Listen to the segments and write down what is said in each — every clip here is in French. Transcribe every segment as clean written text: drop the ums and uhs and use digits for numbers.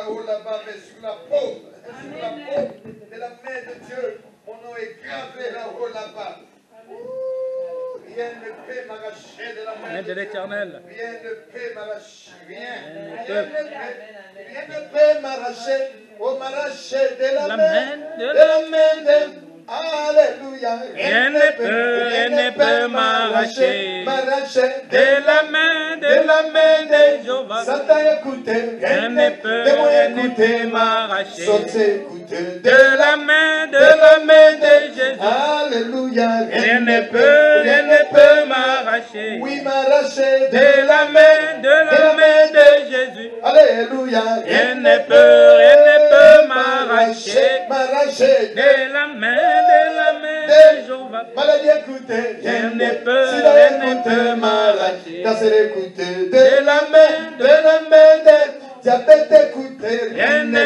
là-haut, là-bas, mais sur la paume de la main de Dieu. Mon nom est gravé là-haut, là-bas. Rien ne peut m'arracher de la main de l'Éternel. Rien ne peut m'arracher. Rien ne peut m'arracher. Oh, m'arracher de la main de Alléluia. Rien ne peut m'arracher de la main de Jéhovah. Satan écoutez, Rien ne peut m'arracher de la main de Jésus. Alléluia. Rien ne peut m'arracher Oui, m'arracher de la main de Jésus. Alléluia. Rien ne peut m'arracher m'arracher de la main de Jéhovah. Maladie, écoutez, Rien ne peut m'arracher de la main de diabète, écoutez, Rien ne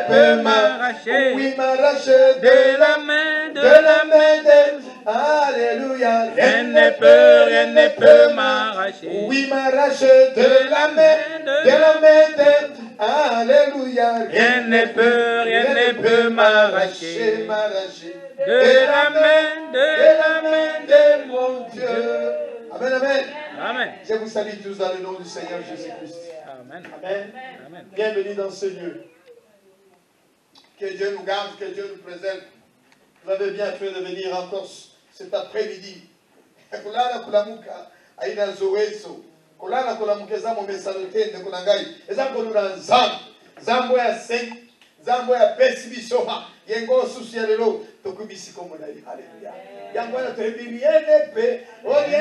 peut m'arracher oui, m'arracher de la main de Alléluia. Rien ne peut m'arracher Oui, m'arracher de la main de Alléluia. Rien ne peut m'arracher de la main de mon Dieu. Amen, amen. Amen. Je vous salue tous dans le nom du Seigneur Jésus-Christ. Amen. Amen. Amen. Bienvenue dans ce lieu. Que Dieu nous garde, que Dieu nous préserve. Vous avez bien fait de venir encore cet après-midi. Kulala kulamuka aina zowezo. Kulala kulamuka zamo mesalotende kunangai. Ezango luna nzambo. Zambo ya sen. Zambo ya pesibiso. Yengo susialelo tokubisi komona. Alléluia. Yangwana te rien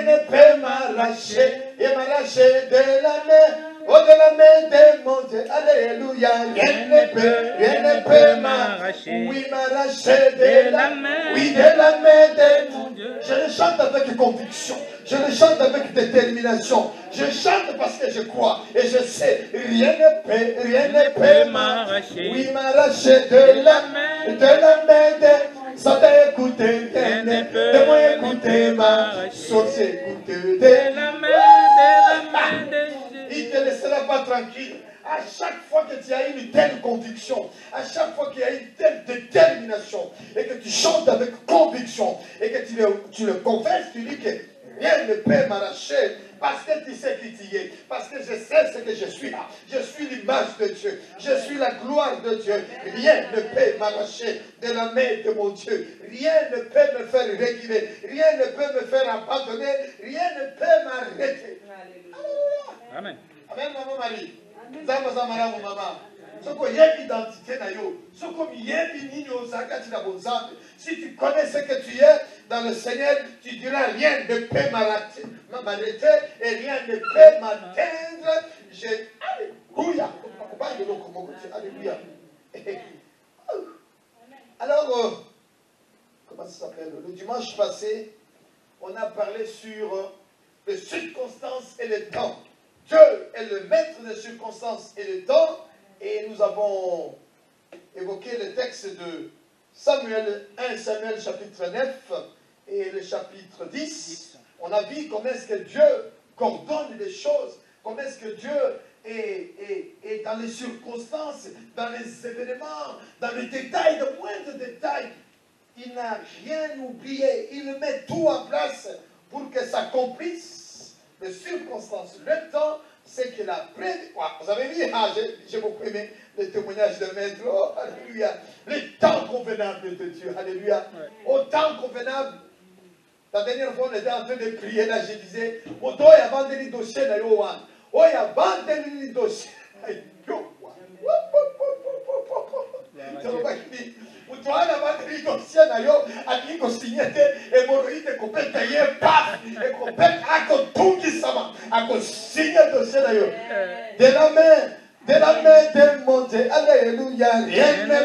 ne peut m'arracher. Et m'arracher de la main. Oh, de la main de mon Dieu, alléluia, rien ne peut m'arracher. Oui, m'arracher de la main, oui, de la main de mon Dieu. Je le chante avec conviction, je le chante avec détermination, je chante parce que je crois et je sais, rien ne peut m'arracher. Oui, m'arracher de la main de ça t'a écouté, de moi écouter ma sauce, écouter de la main de il ne te laissera pas tranquille. À chaque fois que tu as une telle conviction, à chaque fois qu'il y a une telle détermination, et que tu chantes avec conviction, et que tu le confesses, tu dis que rien ne peut m'arracher, parce que tu sais qui tu es, parce que je sais ce que je suis là. Je suis l'image de Dieu, je suis la gloire de Dieu. Rien ne peut m'arracher de la main de mon Dieu. Rien ne peut me faire reculer, rien ne peut me faire abandonner, rien ne peut m'arrêter. Amen. Amen, maman Marie. Zamba zamara mon maman. Soko yé identité na yo. Soko yé nini ozakati na bonzambe. Si tu connais ce que tu es dans le Seigneur, tu diras rien ne peut m'arrêter et rien ne peut m'atteindre. Alléluia. Alléluia. Alors, comment ça s'appelle? Le dimanche passé, on a parlé sur les circonstances et le temps. Dieu est le maître des circonstances et le temps. Et nous avons évoqué le texte de Samuel, 1 Samuel chapitre 9 et le chapitre 10. On a vu comment est-ce que Dieu coordonne les choses, comment est-ce que Dieu est dans les circonstances, dans les événements, dans les détails, le moindre détail. Il n'a rien oublié, il met tout en place pour que ça accomplisse. Les circonstances, le temps, c'est qu'il a prévu. Vous avez vu, j'ai beaucoup aimé le témoignage de Maître. Oh, alléluia. Le temps convenable de Dieu. Alléluia. Au temps convenable. La dernière fois, on était en train de prier. Là, je disais, oh, il y a vendu dossier. Oh, il y a vendu dossier. Utwana batri dossier na yo aliko signete hemorroïde kopeta ye paf et kopeta akotungi sama akosigner dossier na yo de la main de mon Dieu. Alléluia. Rien ne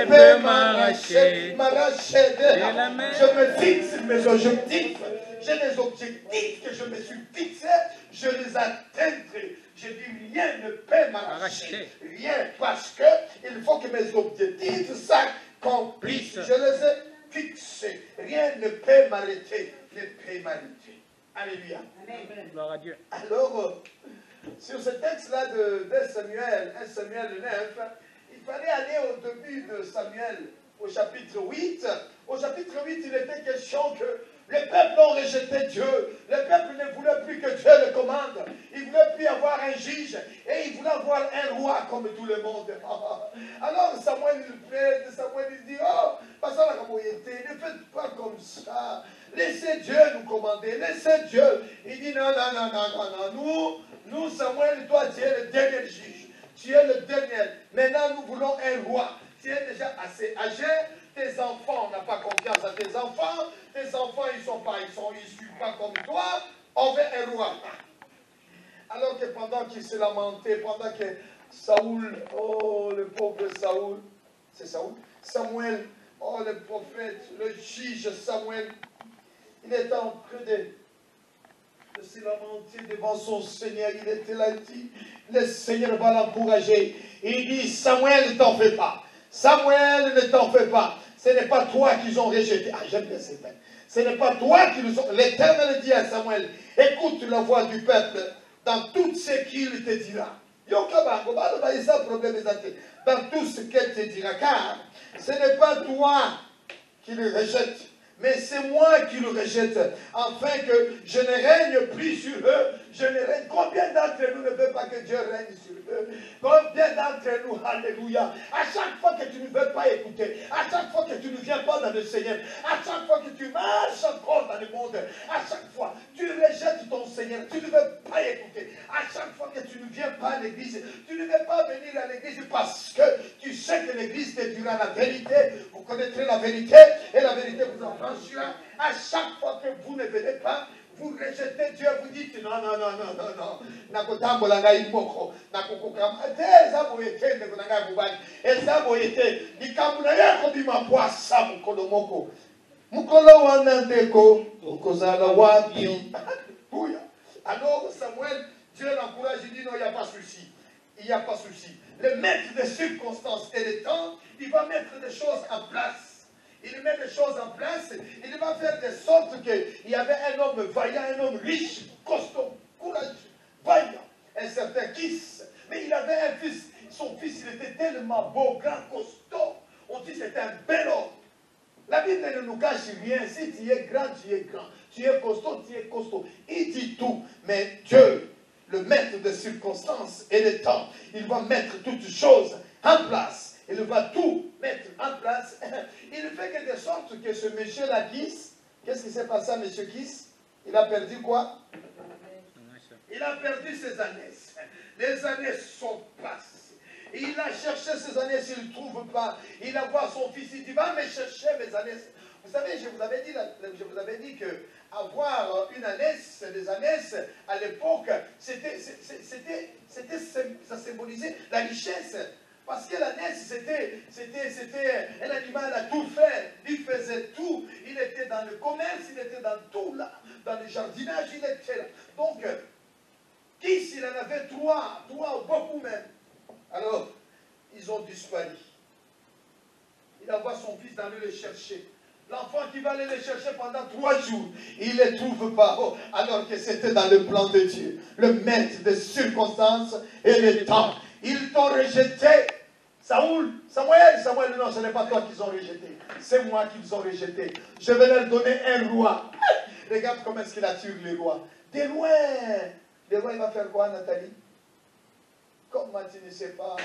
peut m'arracher de la main. Je me fixe mes objectifs. J'ai des objectifs que je me suis fixés, je les atteindrai. Je dis rien ne peut m'arracher. Rien, parce que il faut que mes objectifs s'accomplissent. Je les ai fixés. Rien ne peut m'arrêter. Ne peut m'arrêter. Alléluia. Gloire à Dieu. Alors, sur ce texte-là de Samuel, 1 Samuel 9, il fallait aller au début de Samuel, au chapitre 8. Au chapitre 8, il était question que le peuple ont rejeté Dieu. Le peuple ne voulait plus que Dieu le commande. Il ne voulait plus avoir un juge. Et il voulait avoir un roi comme tout le monde. Alors Samuel, il plaide. Samuel, il dit, oh, ne faites pas comme ça. Laissez Dieu nous commander. Laissez Dieu. Il dit, non, non, non, non, non, non. Nous, Samuel, toi, tu es le dernier juge. Tu es le dernier. Maintenant, nous voulons un roi. Tu es déjà assez âgé. Tes enfants, on n'a pas confiance à tes enfants. Tes enfants, ils suivent pas comme toi. On veut un roi. Alors que pendant qu'il se lamentait, pendant que Saoul, oh le pauvre Saoul, c'est Saoul, Samuel, oh le prophète, le juge Samuel, il était en train de se lamenter devant son Seigneur. Il était là, il dit, le Seigneur va l'encourager. Il dit, Samuel, ne t'en fais pas. Samuel, ne t'en fais pas. Ce n'est pas toi qu'ils ont rejeté. Ah, j'aime bien ces textes. Ce n'est pas toi qui nous ont... L'Éternel dit à Samuel, écoute la voix du peuple dans tout ce qu'il te dira. Dans tout ce qu'elle te dira. Car ce n'est pas toi qui le rejette, mais c'est moi qui le rejette, afin que je ne règne plus sur eux. Je ne règne. Combien d'entre nous ne veulent pas que Dieu règne sur eux? Combien d'entre nous, alléluia, à chaque fois que tu ne veux pas écouter, à chaque fois que tu ne viens pas dans le Seigneur, à chaque fois que tu marches encore dans le monde, à chaque fois, tu rejettes ton Seigneur, tu ne veux pas écouter, à chaque fois que tu ne viens pas à l'église, tu ne veux pas venir à l'église parce que tu sais que l'église te dira la vérité, vous connaîtrez la vérité, et la vérité vous affranchira. À chaque fois que vous ne venez pas, vous rejetez Dieu, vous dites non, non, non, non, non, non. Nakotambola ngai moko, nakokokama. Eza boyete ndeko ngai mubali. Eza boyete likambula yako bimapwa sa mukolo moko. Mukolo wana ndeko okozala wapi? Alléluia. Alors Samuel, Dieu l'encourage, il dit non, il n'y a pas de souci. Il n'y a pas de souci. Le maître des circonstances et des temps, il va mettre des choses en place. Il met des choses en place, il va faire de sorte qu'il y avait un homme vaillant, un homme riche, costaud, courageux, vaillant, un certain Kis. Mais il avait un fils, son fils il était tellement beau, grand, costaud. On dit que c'était un bel homme. La Bible ne nous cache rien, si tu es grand, tu es grand. Tu es costaud, tu es costaud. Il dit tout, mais Dieu, le maître des circonstances et des temps, il va mettre toutes choses en place. Il va tout mettre en place. Il fait que de sorte que ce monsieur-là, Kis, qu'est-ce qui s'est passé à monsieur Kis? Il a perdu quoi? Il a perdu ses années. Les années sont passées. Il a cherché ses années, s'il ne trouve pas. Il a vu son fils, il dit, va me chercher mes années. Vous savez, je vous avais dit que avoir une ânesse, des ânesses, à l'époque, ça symbolisait la richesse. Parce que l'ânesse, c'était un animal à tout faire. Il faisait tout. Il était dans le commerce, il était dans tout là. Dans le jardinage, il était là. Donc, Kis, il en avait trois, beaucoup même. Alors, ils ont disparu. Il envoie son fils d'aller les chercher. L'enfant qui va aller les chercher pendant 3 jours, il ne les trouve pas. Oh, alors que c'était dans le plan de Dieu. Le maître des circonstances et des temps. Ils t'ont rejeté. Samuel, non, ce n'est pas toi qu'ils ont rejeté. C'est moi qu'ils ont rejeté. Je vais leur donner un roi. Regarde comment est-ce qu'il attire les rois. De loin. Le roi, il va faire quoi, Nathalie? Comment tu ne sais pas?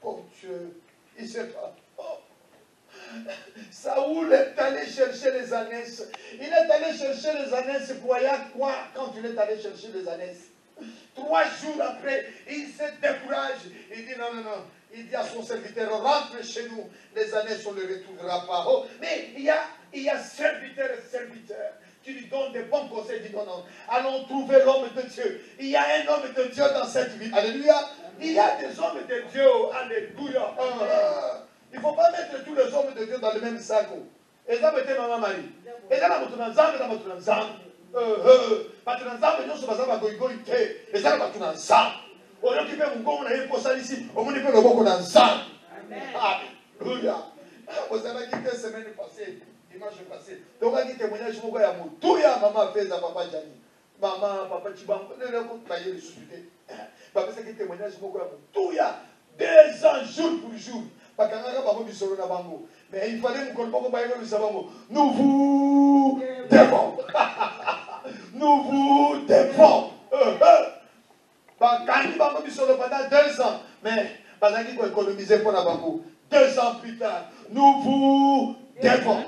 Oh Dieu, il ne sait pas. Oh. Saoul est allé chercher les ânesses. Il est allé chercher les ânesses. Croyant quoi quand il est allé chercher les ânesses? 3 jours après, il se décourage. Il dit non, non, non. Il dit à son serviteur, rentre chez nous. Les ânesses, on ne les retrouvera pas. Oh, mais il y a serviteur et serviteur qui lui donne des bons conseils. Il dit non, non. Allons trouver l'homme de Dieu. Il y a un homme de Dieu dans cette vie. Alléluia. Il y a des hommes de Dieu. Alléluia. Il ne faut pas mettre tous les hommes de Dieu dans le même sac. Et ça, c'était maman Marie. Et ça, dans notre ensemble, dans notre ensemble. Parce que dans l'ensemble, nous sommes ensemble à Goïgoïté. Et ça, dans notre ensemble. On a occupé mon corps, on a eu pour ça ici. On a fait le bon ensemble. Alléluia. Vous avez dit que la semaine passée, dimanche passé, donc on a dit témoignage, je me dis, tout y a maman fait ça, papa Jani. Maman, papa Chibam, le coup, il est ressuscité. Parce que témoignage, tout il y a 2 ans, jour pour jour. Mais il fallait nous vous devons. Nous vous devons. Pendant 2 ans. Mais pendant qu'il faut économiser pour la banque. 2 ans plus tard, nous vous devons.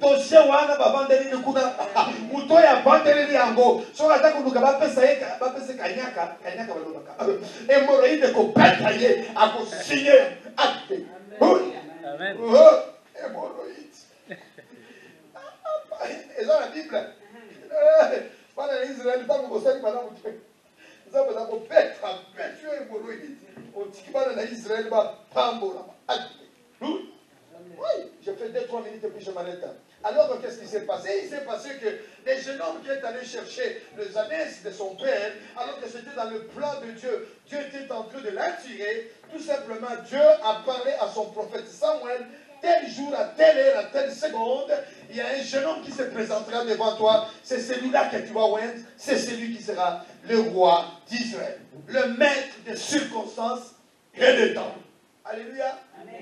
dossier wana bavandeli kuna muto ya vandeli yango so ata kuluka bapesa kanyaka balobaka hémorroïde ko batailler akosigner acte. Amen. Hémorroïde. Et dans la Bible, pendant Israël, pas que ça pendant nous avons d'abord bête hémorroïde. On dit que Israël va pambola. Oui, je fais 2-3 minutes et puis je m'arrête. Alors, qu'est-ce qui s'est passé? Il s'est passé que les jeunes hommes qui est allé chercher les ânesses de son père, alors que c'était dans le plan de Dieu, Dieu était en train de l'attirer. Tout simplement, Dieu a parlé à son prophète Samuel, tel jour, à telle heure, à telle seconde, il y a un jeune homme qui se présentera devant toi. C'est celui-là que tu vas voir, c'est celui qui sera le roi d'Israël, le maître des circonstances et des temps. Alléluia.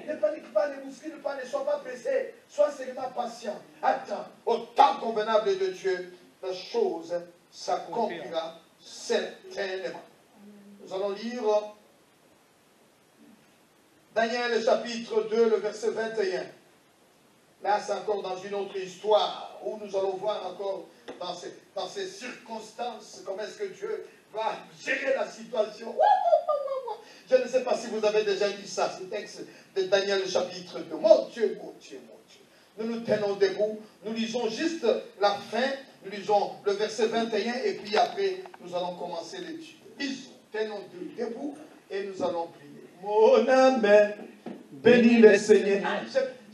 Ne panique pas, ne bouscule pas, ne sois pas pressé. Sois seulement patient. Attends, au temps convenable de Dieu, la chose s'accomplira certainement. Nous allons lire Daniel chapitre 2, le verset 21. Là, c'est encore dans une autre histoire où nous allons voir encore dans ces circonstances comment est-ce que Dieu va gérer la situation. Je ne sais pas si vous avez déjà lu ça, ce texte de Daniel chapitre 2. Mon Dieu, mon Dieu, mon Dieu. Nous nous tenons debout, nous lisons juste la fin, nous lisons le verset 21 et puis après nous allons commencer l'étude. Lisons, tenons-nous debout et nous allons prier. Mon âme, bénis le Seigneur.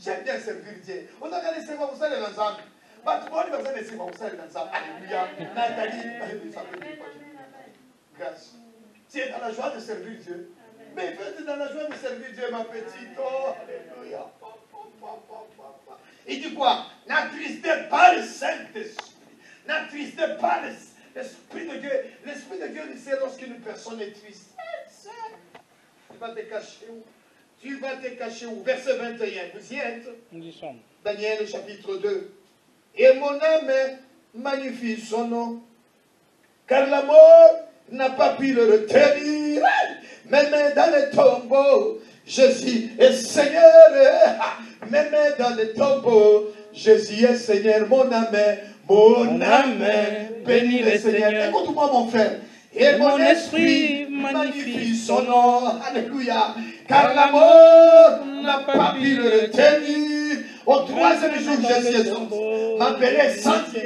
J'aime bien servir Dieu. Vous avez laissé vous allez l'ensemble. Alléluia. Nathalie, grâce. Tu es dans la joie de servir Dieu. Mais tu es dans la joie de servir Dieu, ma petite. Oh, alléluia. Il dit quoi? N'attristez pas le Saint-Esprit. N'attristez pas l'Esprit de Dieu. L'Esprit de Dieu, c'est lorsqu'une personne est triste. Tu vas te cacher où? Tu vas te cacher où? Verset 21. Vous y êtes? Nous y sommes. Daniel chapitre 2. Et mon âme magnifie son nom, car la mort n'a pas pu le retenir. Même dans les tombeaux, Jésus est Seigneur. Même dans les tombeaux, Jésus est Seigneur. Mon âme, bénis le Seigneur. Écoute-moi, mon frère. Et mon esprit magnifie son nom. Alléluia. Car la mort n'a pas pu le retenir. Au 3e jour, Jésus est sorti.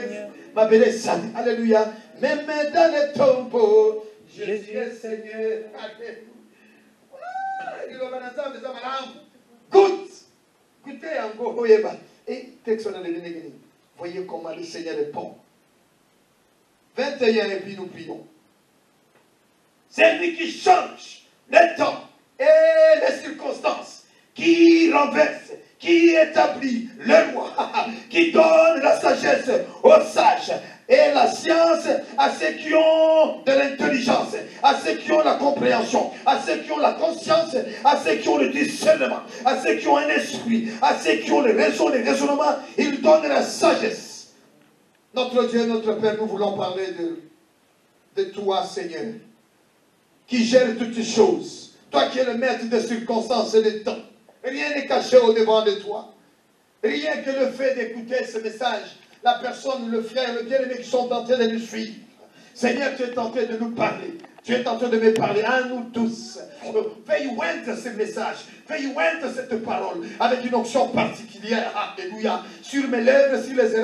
M'appelez Saint. Alléluia. Même dans les tombeaux, Jésus est Seigneur. Alléluia. Goûtez encore. Et voyez comment le Seigneur est bon. 21 et puis nous prions. C'est lui qui change le temps et les circonstances, qui renverse, qui établit le roi, qui donne la sagesse aux sages et la science à ceux qui ont de l'intelligence, à ceux qui ont la compréhension, à ceux qui ont la conscience, à ceux qui ont le discernement, à ceux qui ont un esprit, à ceux qui ont le raisonnement. Il donne la sagesse. Notre Dieu, notre Père, nous voulons parler de toi, Seigneur, qui gère toutes les choses. Toi qui es le maître des circonstances et des temps. Rien n'est caché au-devant de toi. Rien que le fait d'écouter ce message, la personne, le frère, le bien-aimé qui sont en train de nous suivre. Seigneur, tu es en train de nous parler. Tu es en train de me parler à nous tous. Veuille oindre ce message. Veuille oindre cette parole avec une onction particulière. Alléluia. Sur mes lèvres, sur les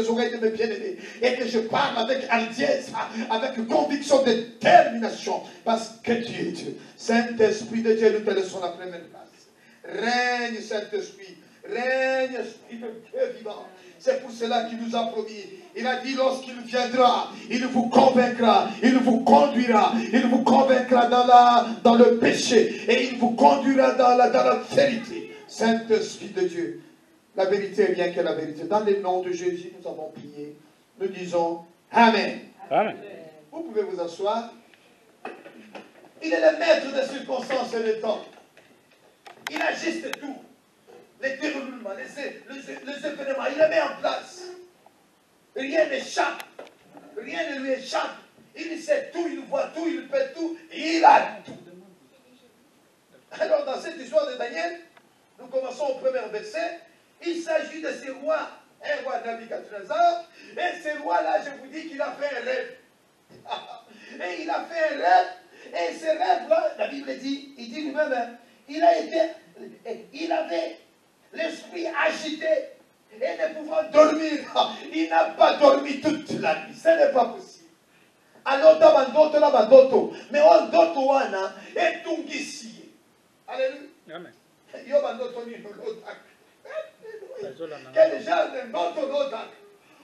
oreilles de mes bien-aimés. Et que je parle avec hardiesse, avec conviction, détermination. Parce que tu es Dieu. Saint-Esprit de Dieu, nous te laissons la première place. Règne, Saint-Esprit. Règne, Esprit de Dieu vivant. C'est pour cela qu'il nous a promis. Il a dit lorsqu'il viendra, il vous convaincra, il vous conduira, il vous convaincra dans le péché et il vous conduira dans la vérité. Saint-Esprit de Dieu. La vérité est bien que la vérité. Dans le nom de Jésus, nous avons prié. Nous disons Amen. Amen. Vous pouvez vous asseoir. Il est le maître des circonstances et des temps. Il ajuste tout. Les déroulements, les événements, il les met en place. Rien n'échappe. Rien ne lui échappe. Il sait tout, il voit tout, il fait tout, il a tout. Alors dans cette histoire de Daniel, nous commençons au premier verset. Il s'agit de ce roi, un roi Nabuchodonosor, et ce roi-là, je vous dis qu'il a fait un rêve. Et il a fait un rêve, et ce rêve-là, la Bible dit, il dit lui-même, il avait l'esprit agité et ne pouvant dormir. Il n'a pas dormi toute la nuit. Ce n'est pas possible. Alors, mais on doto wana et tungisi. Alléluia. Amen. Quel genre de noto notak?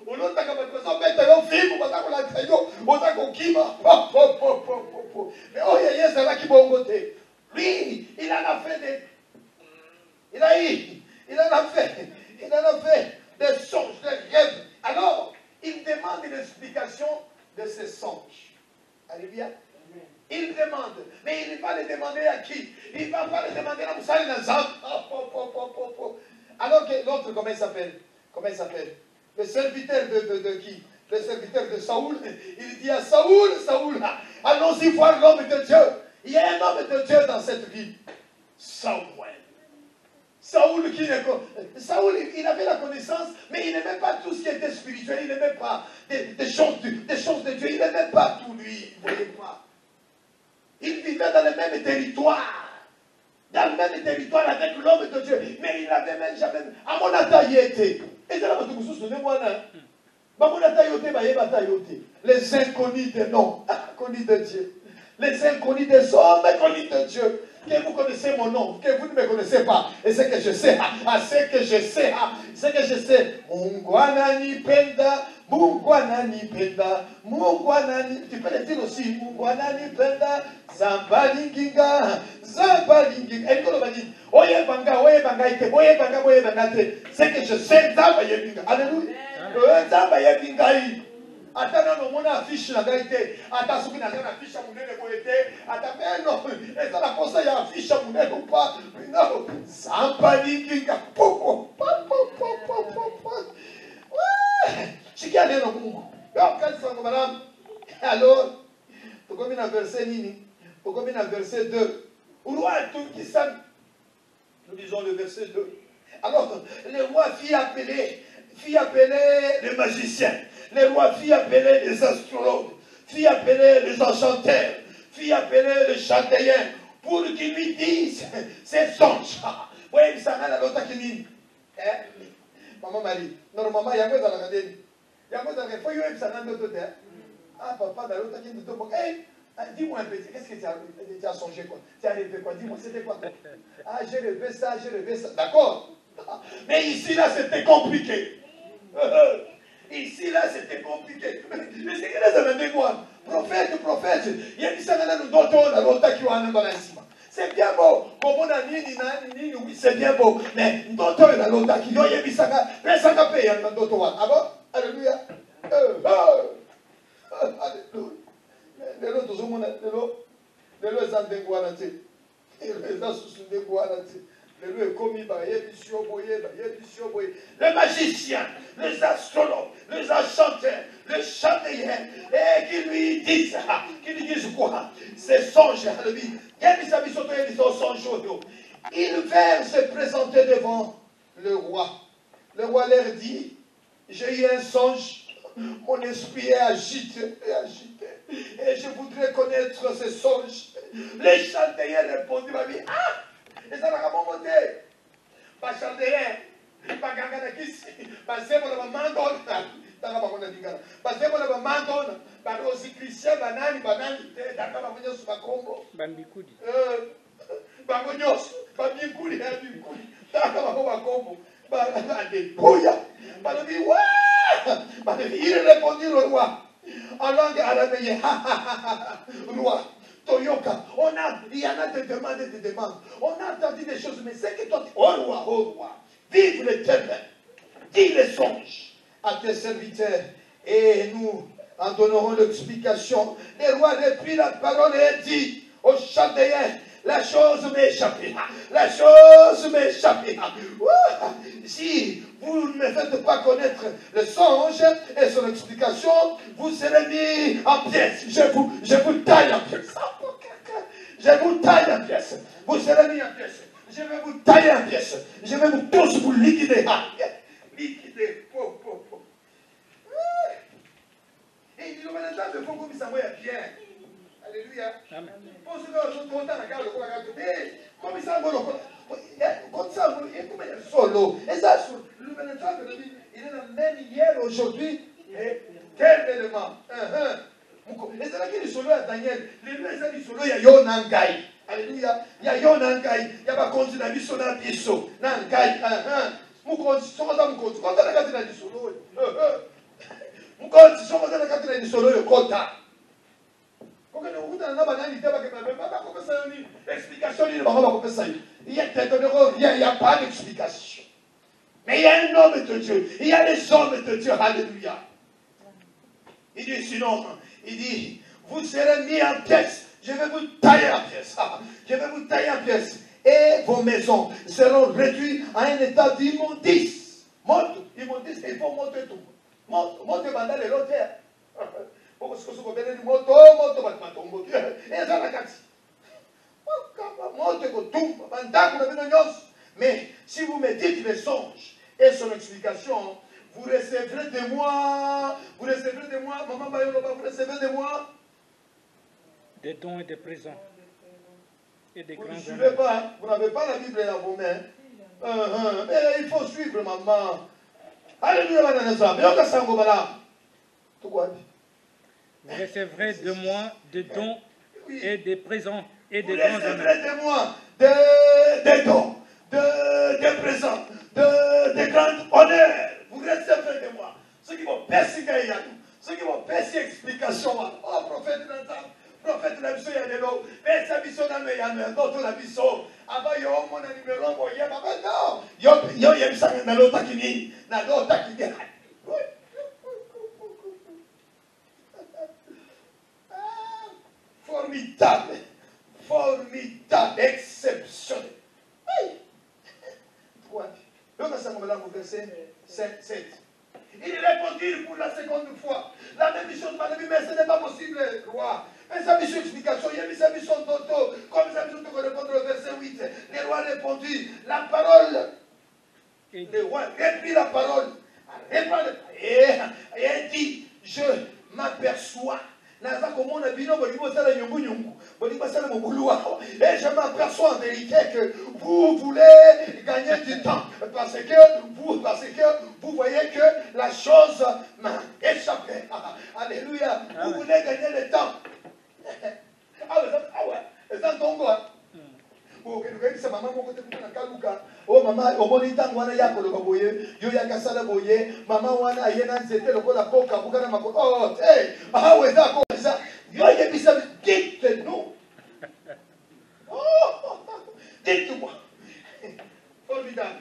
Unotaka bakoza beta yo fimu batako la tayo otako kima. Mais oh yeye sala ki bongote. Lui, il en a fait des il en a fait des songes, des rêves. Alors, il demande une explication de ces songes. Alléluia. Il demande, mais il va le demander à qui? Il ne va pas le demander à Moussa Nazam. Alors que l'autre, comment il s'appelle? Le serviteur de qui? Le serviteur de Saoul. Il dit à Saoul, allons-y voir l'homme de Dieu. Il y a un homme de Dieu dans cette ville. Samuel. Saoul, il avait la connaissance, mais il n'aimait pas tout ce qui était spirituel. Il n'aimait pas des choses de Dieu. Il n'aimait pas tout, lui. Vous voyez pas. Il vivait dans le même territoire. Dans le même territoire avec l'homme de Dieu. Mais il n'avait même jamais... À mon attaque, était. Et c'est là que vous vous souvenez, moi, les inconnus des noms, inconnus de Dieu. Les inconnus des hommes, inconnus de Dieu. Que vous connaissez mon nom, que vous ne me connaissez pas. Et ce que je sais, ce que je sais. Mungwanani penda, tu peux le dire aussi. Mungwanani penda, zambalinginga. Et nous on dit, oye banga ite, c'est que je sais, zambayebinga. Alléluia. Zambayebinga. Atana no mona affiche na gaite ata suki na na affiche munene ko ete ata meno eza na kosa ya affiche munene pa no sampali kinga popo chiki neno Mungu yo kanisa ngo madame. Alors tukomi na verset nini? Tukomi na verset 2 roi tout qui s'en nous disons le verset 2. Alors le roi fit appeler les magiciens. Les rois fit appeler les astrologues, fit appeler les enchanteurs, fit appeler les chaldéens pour qu'ils lui disent ses songes. Oui, ça n'a l'autre qui dit. Maman Marie, normalement, il y a quoi dans la cadenne? Il y a quoi dans la cadenne? Il y a quoi dans la Ah, papa, dans l'autre qui dit. Dis-moi un peu, qu'est-ce que tu as songé quoi? Tu as rêvé quoi? Dis-moi, c'était quoi? Ah, j'ai rêvé ça. D'accord. Mais ici, là, c'était compliqué. Ici, là, c'était compliqué. Mais c'est que là, ça m'a dit quoi? Prophète. Il y a dit ça, c'est bien beau. Comme on a dit, oui, c'est bien beau. Mais d'autres, il y a l'autre qui a dit ça. Mais ça n'a pas payé. Ah bon? Alléluia. Alléluia. Les magiciens, les astrologues, les enchanteurs, les chaldéens, et qui lui disent quoi? Ces songes, ils vinrent se présenter devant le roi. Le roi leur dit, j'ai eu un songe, mon esprit est agité, et je voudrais connaître ces songes. Les chaldéens répondirent à lui, et ça n'a pas monté. Pas chaldéen, pas ganganakis, pas zéro de mandon, pas zéro de mandon, pas aussi christian, banani, d'accord, pas sur ma combo. Bandikudi. Bangonyos, Babikuli, Babikuli. Alléluia. Il répondit au roi en langue araméenne. Roi, Toyoka, il y en a des demandes, on a entendu des choses, mais c'est que toi, oh roi, vive l'Éternel, dis les songes à tes serviteurs, et nous en donnerons l'explication. Le roi reprit la parole et dit aux Chaldéens, la chose m'est échappée. La chose m'est échappée. Si vous ne me faites pas connaître le songe et son explication, vous serez mis en pièces. Je vous taille en pièces. Je vous taille en pièces. Vous serez mis en pièces. Je vais vous tailler en pièces. Je vais vous tous vous liquider. Liquider. Et il dit, maintenant, je faut que ça soit bien. Alléluia. Amen. Il est la même hier, aujourd'hui. Quel élément? Et c'est là qu'il est solo à Daniel. Les deux, ils sont solo, il y a Yonangai. Alléluia. Il y a Yonangai. Il y a pas continué à biso na biso. Nangai. Mukonzi, sokoza mukonzi. Kota na kati na disolo. Mukonzi, sokoza na kati na disolo kota. Explication, il n'y a pas d'explication. Mais il y a un homme de Dieu. Il y a des hommes de Dieu. Alléluia. Il dit sinon, il dit, vous serez mis en pièces. Je vais vous tailler en pièces. Je vais vous tailler en pièces. Et vos maisons seront réduites à un état d'immondice. Monte, immondice, il faut monter tout. Monte pendant les lotères. Mais si vous me dites les songes et son explication, vous recevrez de moi, maman Bayoloba, vous recevrez de moi des dons et des présents et des vous grands ne suivez pas, vous n'avez pas la Bible dans vos mains. Mais il faut suivre, maman. Alléluia, Vous recevrez de moi des dons et des présents et des vous grands recevrez de moi des dons, des présents, des grands honneurs. Vous recevrez de moi. Ceux qui vont persécuter, ceux qui vont persécuter explication. Oh, prophète Nathan, prophète Labso Yadelo, mais sa mission dans le Yann, d'autres la mission. Avant, il y a un numéro, il y a pas non. Il y a une sang dans l'autre qui n'a l'autre qui formidable, formidable, exceptionnel. Oui. Pourquoi? Le verset 7. Il répondit pour la seconde fois. La même chose, madame, mais ce n'est pas possible, roi. Mais sa mission explication, il y a mis sa mission d'auto, comme sa mission de répondre au verset 8. Le roi répondit, la parole. Le roi reprit la parole. Et dit, je m'aperçois. Et je m'aperçois en vérité que vous voulez gagner du temps. Parce que vous voyez que la chose m'a échappé. Alléluia. Vous voulez gagner le temps. Ah ouais. C'est un tongo. Oh maman, au moniteur wana ya koloba boye, yo ya kasala boye, maman wana ayena nzete lokola poka bukana mako. Oh, hey, ah ouais ça comme ça. Yo ya bisa dites-nous. Oh, dites-moi. Formidable.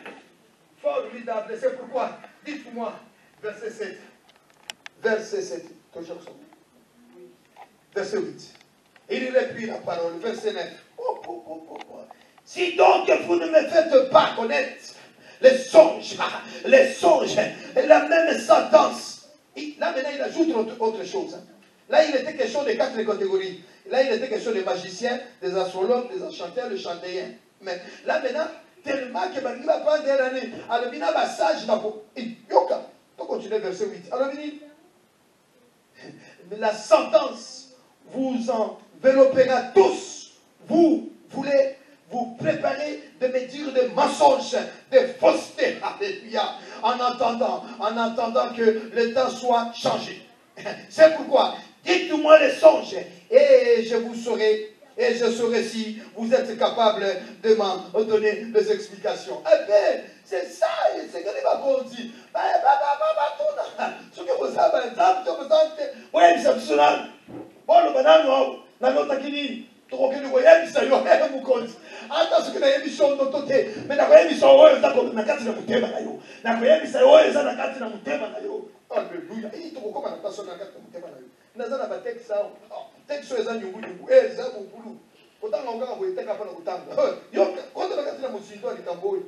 Formidable, c'est pourquoi dites-moi verset 7. Verset 7, toujours ça. Verset 8. Il reprit la parole, verset 9. Si donc vous ne me faites pas connaître les songes, la même sentence. Là maintenant il ajoute autre chose. Là il était question de 4 catégories. Là il était question des magiciens, des astrologues, des enchanteurs, des chaldéens. Mais là maintenant, tellement que il va prendre des années. Alors il va sage d'abord. Yoka, on continue verset 8. Alors la sentence vous enveloppera tous. Vous voulez vous préparer de me dire des mensonges, des faussetés, alléluia, en attendant que le temps soit changé. C'est pourquoi, dites-moi les songes et je vous serai Et je saurai si vous êtes capable de m'en donner des explications. Eh bien, c'est ça, c'est ce que les babons disent. Ce que vous avez, oui, c'est absolument. Bon, le banane, la note qui tokokende koyebisa yo mukonzi ata soki nayebisa yo ndoto te me nakoyebisa oyo eza na kati na motema na yo nakoyebisa oyo eza na kati na motema na yo. Alleluya. Tokokoma na paso na kati na motema na yo naza na batekisa tekisa eza nyungu eza mokulu kotanga okaka koyeteka mpo na kotanga yo konta na kati na mosindo ya likambo oyo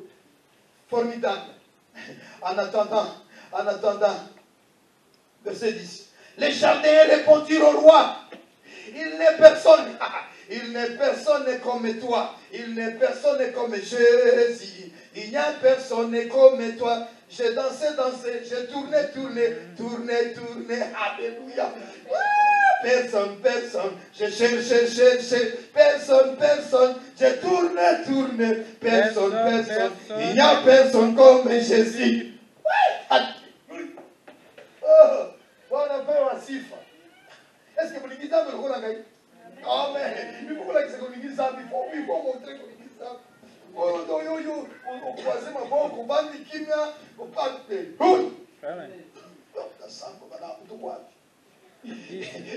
formidable. En attendant, verset 10, les Chaldéens répondirent au roi, il n'est personne comme toi, il n'est personne comme Jésus, il n'y a personne comme toi. J'ai dansé, j'ai tourné, alléluia. Personne, j'ai cherché, personne, j'ai tourné, personne, il n'y a personne comme Jésus. Oh, est-ce que vous le dites à vous? Amen. Il faut montrer que on croise ma voix, on va dire qu'il y a on parle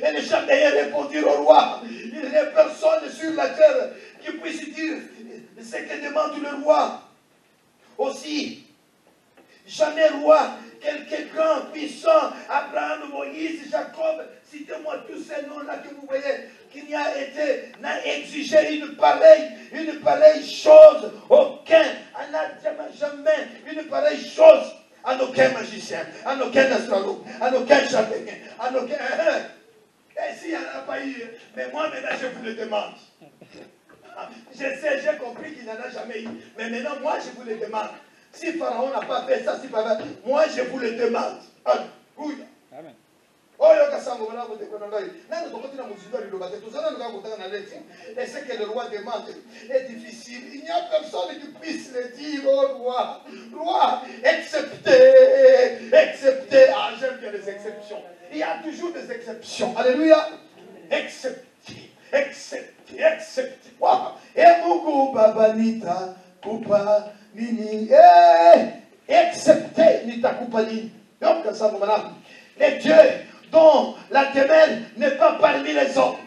et les Chaldéens répondirent au roi, il n'y a personne sur la terre qui puisse dire ce que demande le roi. Aussi, jamais roi, quelqu'un grand, puissant, Abraham, Moïse, Jacob, citez-moi tous ces noms-là que vous voyez, n'a exigé une pareille chose. Aucun, jamais une pareille chose. À aucun magicien, à aucun astrologue, à aucun chaldéen, à aucun. Et s'il n'y en a pas eu, mais moi maintenant je vous le demande. Je sais, j'ai compris qu'il n'y en a jamais eu. Mais maintenant, moi je vous le demande. Si Pharaon n'a pas fait ça, moi je vous le demande. Alléluia. Amen. Et ce que le roi demande est difficile. Il n'y a personne qui puisse le dire au roi. Roi, excepté. Ah, j'aime bien les exceptions. Il y a toujours des exceptions. Alléluia. Excepté. Et Mungu babanita kupa nini. Excepté nita kupa nini. Donc, ça vous madame. Les dieux dont la demeure n'est pas parmi les hommes.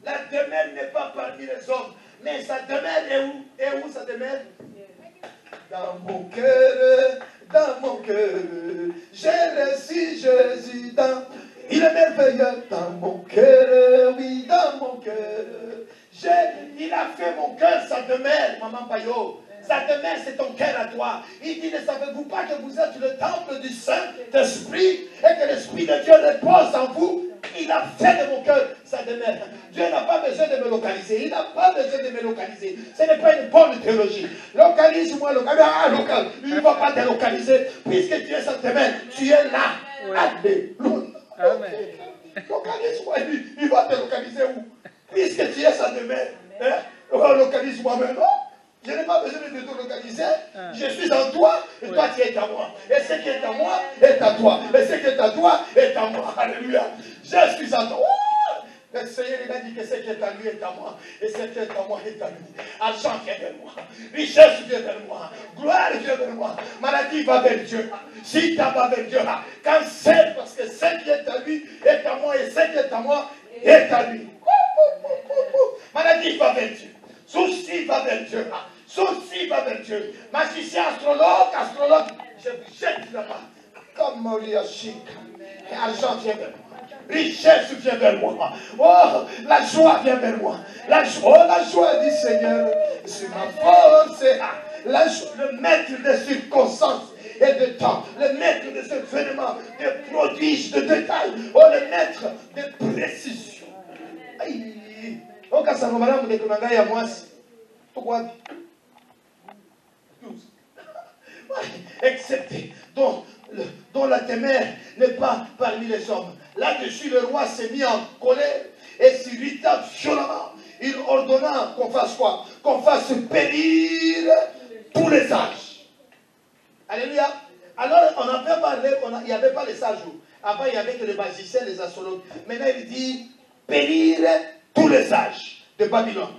La demeure n'est pas parmi les hommes. Mais sa demeure est où? Et où sa demeure? Dans mon cœur, j'ai reçu Jésus dans... Il est merveilleux dans mon cœur, oui, dans mon cœur. Il a fait mon cœur sa demeure, maman Payo. Sa demeure, c'est ton cœur à toi. Il dit, ne savez-vous pas que vous êtes le temple du Saint-Esprit et que l'Esprit de Dieu repose en vous? Il a fait de mon cœur sa demeure. Dieu n'a pas besoin de me localiser. Il n'a pas besoin de me localiser. Ce n'est pas une bonne théologie. Localise-moi, il ne va pas te localiser. Puisque tu es sa demeure, tu es là. Oui. Alléluia. Amen. Localise-moi, il va te localiser où? Puisque tu es sa demeure. Localise-moi maintenant. Je n'ai pas besoin de te localiser. Je suis en toi et toi tu es à moi. Et ce qui est à moi est à toi. Et ce qui est à toi est à moi. Alléluia. Je suis en toi. Le Seigneur il a dit que ce qui est à lui est à moi. Et ce qui est à moi est à lui. Argent vient vers moi. Richesse vient vers moi. Gloire vient vers moi. Maladie va vers Dieu. Sida va vers Dieu. Cancer parce que ce qui est à lui est à moi. Et ce qui est à moi est à lui. Maladie va vers Dieu. Souci va vers Dieu. Souci va vers Dieu. Magicien, astrologue, je vous jette là-bas. Comme Maria Chic. Argent vient vers moi. Richesse vient vers moi. Oh, la joie vient vers moi. La joie du Seigneur. C'est ma force. Le maître des circonstances et de temps. Le maître des événements, des prodiges, de détails. Oh, le maître de précision. Aïe. Donc, ça va madame de Konanga ya mwasi. Pourquoi? Excepté dont la demeure n'est pas parmi les hommes. Là-dessus, le roi s'est mis en colère et s'irrita violemment. Il ordonna qu'on fasse quoi? Qu'on fasse périr tous les âges. Alléluia. Alors, on avait parlé, il n'y avait pas les sages. Avant, il y avait que les magiciens, les astrologues. Maintenant, il dit périr tous les âges. de Babylone.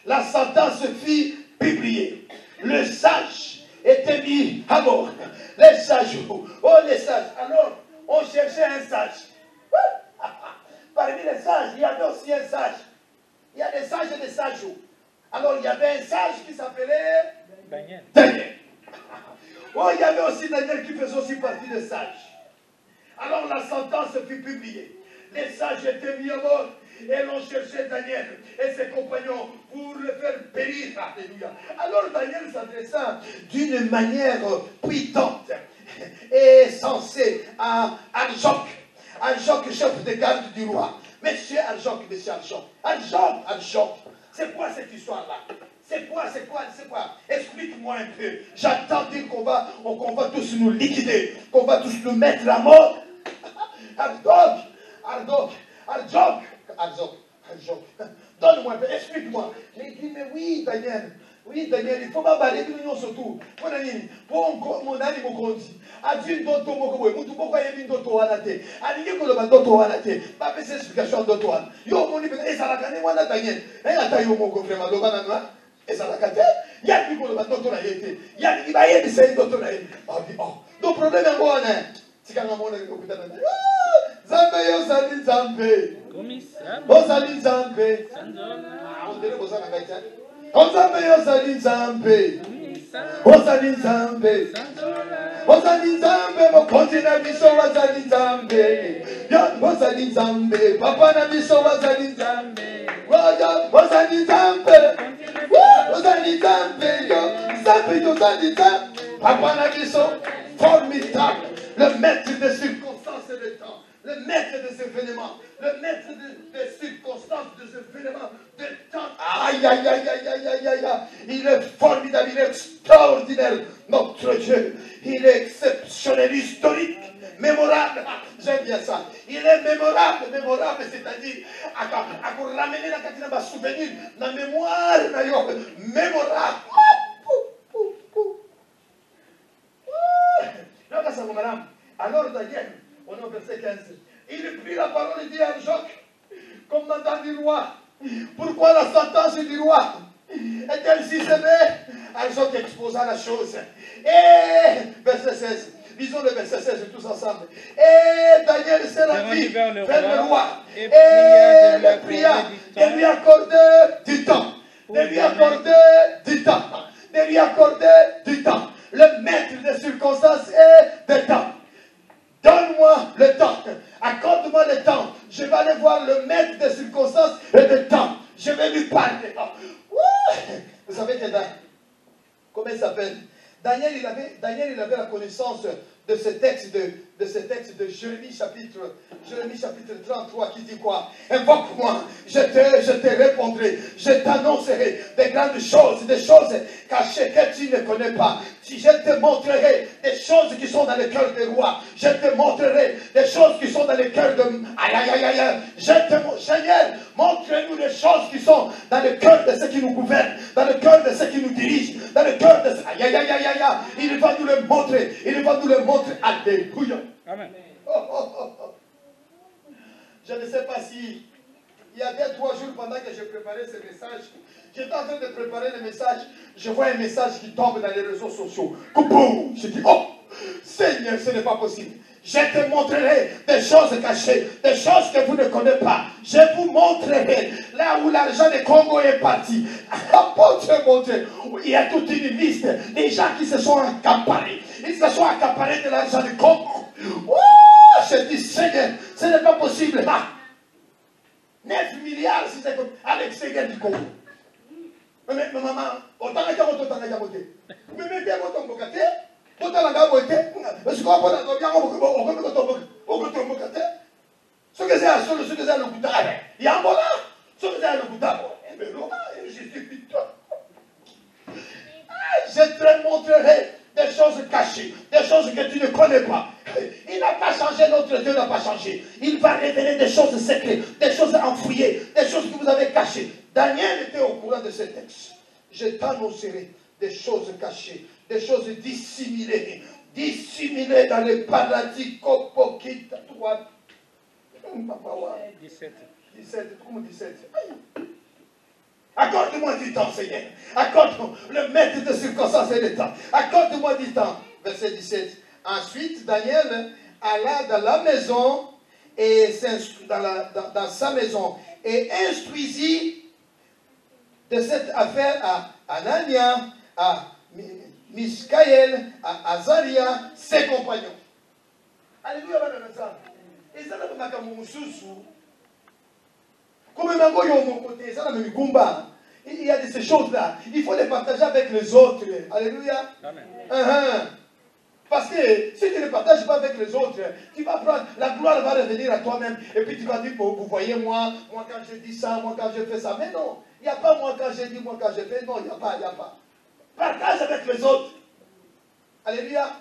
La sentence fut publiée. Le sage était mis à mort. Les sages, oh les sages. Alors, on cherchait un sage. Parmi les sages, il y avait aussi un sage. Il y a des sages et des sages. Alors, il y avait un sage qui s'appelait Daniel. Oh, il y avait aussi Daniel qui faisait aussi partie des sages. Alors, la sentence fut publiée. Les sages étaient mis à mort. Et l'on cherchait Daniel et ses compagnons pour le faire périr. Alléluia. Alors Daniel s'adressa d'une manière puissante et sensée à Arjoc. Arjoc, chef de garde du roi. Monsieur Arjoc, Arjoc. C'est quoi cette histoire-là? C'est quoi? Explique-moi un peu. J'attends dire qu'on va tous nous liquider, qu'on va tous nous mettre à mort. Arjoc. Donne-moi un peu, explique-moi. Il dit, mais oui, Daniel, il faut m'abaler de l'union surtout. Pour mon ami, mon grandi. Adine d'auto, mon gros, mon tout, pourquoi il y a une d'auto à la tête. Aligné que le d'auto à la tête. Pas fait explication d'auto. Yo, mon livre, et ça l'a gagné, moi, Daniel. Et à taille, mon gros, vraiment, le banana, et ça l'a gagné. Il y a plus que le d'auto à la tête. Il y a qui va y aller, c'est d'auto à la tête. Donc, problème est bon, hein. C'est quand on est au putain de Zambe yo sali Zambe. Osali Zambe. On dirait que ça n'a pas été. Zambe yo sali Zambe. Osali Zambe. Osali Zambe. Mon continent biso wasali Zambe. Yo osali Zambe. Papa na biso wasali Zambe. Osali Zambe. Osali Zambe. Yo Zambe yo sali Zambe. Papa na biso formidable. Le maître des circonstances et des temps. Le maître des événements, le maître des circonstances, des événements, des temps. Aïe, aïe, aïe, aïe, aïe, aïe, aïe, aïe. Il est formidable, il est extraordinaire, notre Dieu. Il est exceptionnel, historique, mémorable. J'aime bien ça. Il est mémorable, c'est-à-dire, à vous ramener dans ma souvenir, dans la mémoire, mémorable. Alors, Daniel, on est au verset 15. Il prit la parole et dit à Arjoc, commandant du roi, pourquoi la sentence du roi est-elle si sévère? Arjoc exposa la chose. Et, verset 16, lisons le verset 16 tous ensemble. Et Daniel s'est rendu vers le roi et le pria de lui accorder du temps. De lui accorder du temps. De lui accorder du temps. Le maître des circonstances et des temps. Donne-moi le temps. Accorde-moi le temps. Je vais aller voir le maître des circonstances et des temps. Je vais lui parler. Vous savez que comment il s'appelle? Daniel, il avait la connaissance de ce texte de Jérémie chapitre 33 qui dit quoi? Invoque-moi, je te répondrai, je t'annoncerai des grandes choses, des choses cachées que tu ne connais pas. Si je te montrerai des choses qui sont dans le cœur des rois, je te montrerai des choses qui sont dans le cœur de... Aïe, aïe, aïe, aïe, aïe. Seigneur, montre-nous des choses qui sont dans le cœur de ceux qui nous gouvernent, dans le cœur de ceux qui nous dirigent, dans le cœur de ceux... Aïe, aïe, aïe, aïe, aïe. Il va nous le montrer, Alléluia. Amen. Je ne sais pas si il y a 2-3 jours pendant que je préparais ce message, j'étais en train de préparer le message, je vois un message qui tombe dans les réseaux sociaux. Coucou! Je dis, oh, Seigneur, ce n'est pas possible. Je te montrerai des choses cachées, des choses que vous ne connaissez pas. Je vous montrerai là où l'argent du Congo est parti. Mon Dieu, il y a toute une liste des gens qui se sont accaparés. Ils se sont accaparés de l'argent du Congo. Oh, je dis, Seigneur, ce n'est pas possible. 9 milliards, si c'est comme à l'extérieur du Congo. Mais maman, autant que mais bien, je te montrerai des choses cachées, des choses que tu ne connais pas. Il n'a pas changé, notre Dieu n'a pas changé. Il va révéler des choses secrètes, des choses enfouies, des choses que vous avez cachées. Daniel était au courant de ce texte. Je t'annoncerai des choses cachées, des choses dissimulées dans le paradis. 17. 17. Accorde-moi du temps, Seigneur. Accorde-moi le maître de circonstances et de temps. Accorde-moi du temps. Verset 17. Ensuite, Daniel alla dans la maison et dans sa maison et instruisit de cette affaire à Anania, à Michaël, à Azaria, ses compagnons. Alléluia. Et ça, comme il y a de ces choses-là, il faut les partager avec les autres. Alléluia. Amen. Parce que si tu ne partages pas avec les autres, tu vas prendre, la gloire va revenir à toi-même. Et puis tu vas dire, vous voyez moi quand je dis ça, moi quand je fais ça. Mais non, il n'y a pas moi quand je dis, moi quand je fais. Non, il n'y a pas. Partage avec les autres. Alléluia.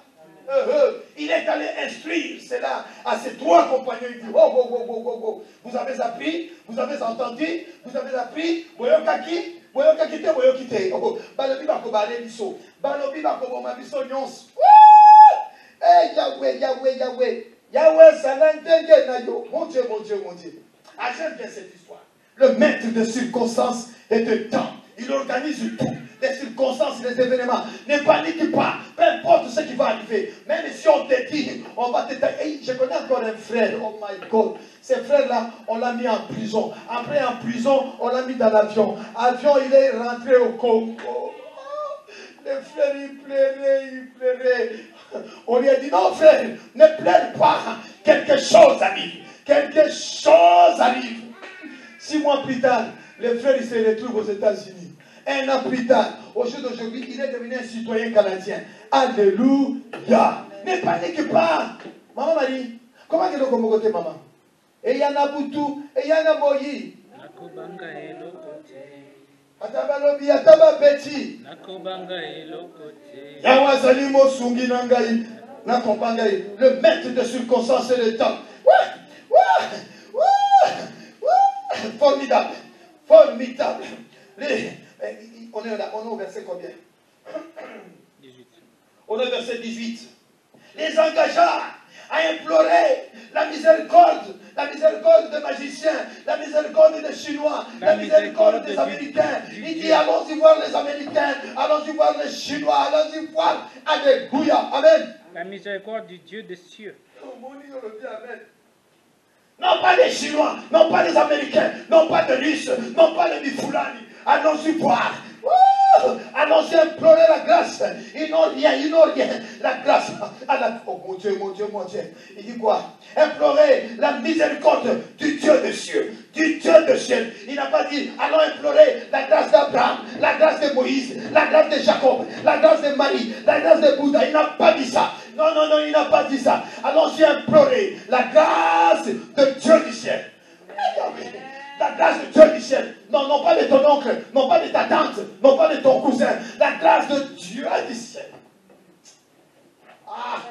Il est allé instruire cela à ses trois compagnons. Il dit, vous avez appris, vous avez entendu, vous avez appris, boyokaki te boyokite. Balobi bakobale biso. Balobi bakoboma biso nyonso. Yahweh, salantenge na yo. Mon Dieu. Ah, j'aime bien cette histoire. Le maître de circonstances et de temps. Il organise tout. Les circonstances, les événements. Ne panique pas. Peu importe ce qui va arriver. Même si on te dit, on va te dire, hey, je connais encore un frère. Oh my God. Ce frère-là, on l'a mis en prison. Après en prison, on l'a mis dans l'avion. Avion, il est rentré au Congo. Le frère, il pleurait. On lui a dit, non frère, ne pleure pas. Quelque chose arrive. 6 mois plus tard, le frère, il se retrouve aux États-Unis. 1 an plus tard, au jour d'aujourd'hui, il est devenu un citoyen canadien. Alléluia. Ne panique pas. Maman Marie, comment est-ce que vous avez maman? Et il y en a Boutou, et il y en a Moyi. Atabalobi, atabapeti. Yawazali Mosungi Nangai. Le maître de circonstances et de temps. Formidable. On est au verset combien? 18. On est au verset 18. Les engagea à implorer la miséricorde des magiciens, la miséricorde des Chinois, la miséricorde des Américains. Il dit, allons-y voir les Américains, allons-y voir les Chinois, allons-y voir. Alléluia. Amen. La miséricorde du Dieu des cieux. Amen. Non pas les Chinois, non pas les Américains, non pas les Russes, non pas les Bifoulani. Allons-y voir. Allons-y implorer la grâce. Ils n'ont rien. La grâce. Oh mon Dieu. Il dit quoi? Implorer la miséricorde du Dieu des cieux. Il n'a pas dit, allons implorer la grâce d'Abraham, la grâce de Moïse, la grâce de Jacob, la grâce de Marie, la grâce de Bouddha. Il n'a pas dit ça. Non, il n'a pas dit ça. Allons-y implorer la grâce de Dieu du ciel. La grâce de Dieu du ciel. Non pas de ton oncle, non pas de ta tante, non pas de ton cousin. La grâce de Dieu du ciel. Ah.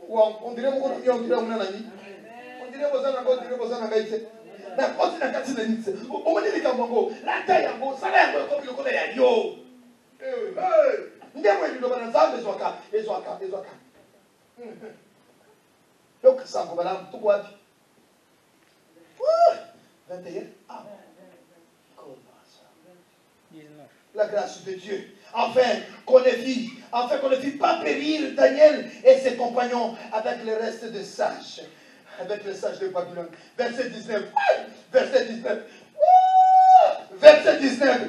On dirait mon ami, on dirait mon ami. On dirait vos amis, on dirait vos amis. Mais quand tu n'as qu'à dire, on me dit que la taille en haut, ça va être comme le collègue à yo. Donc, ça va là, tout quoi? 21. Ah. Comment ça? 19. La grâce de Dieu. Enfin qu'on ne fit pas périr Daniel et ses compagnons avec le reste des sages. Avec les sages de Babylone. Verset 19. Verset 19. Verset 19.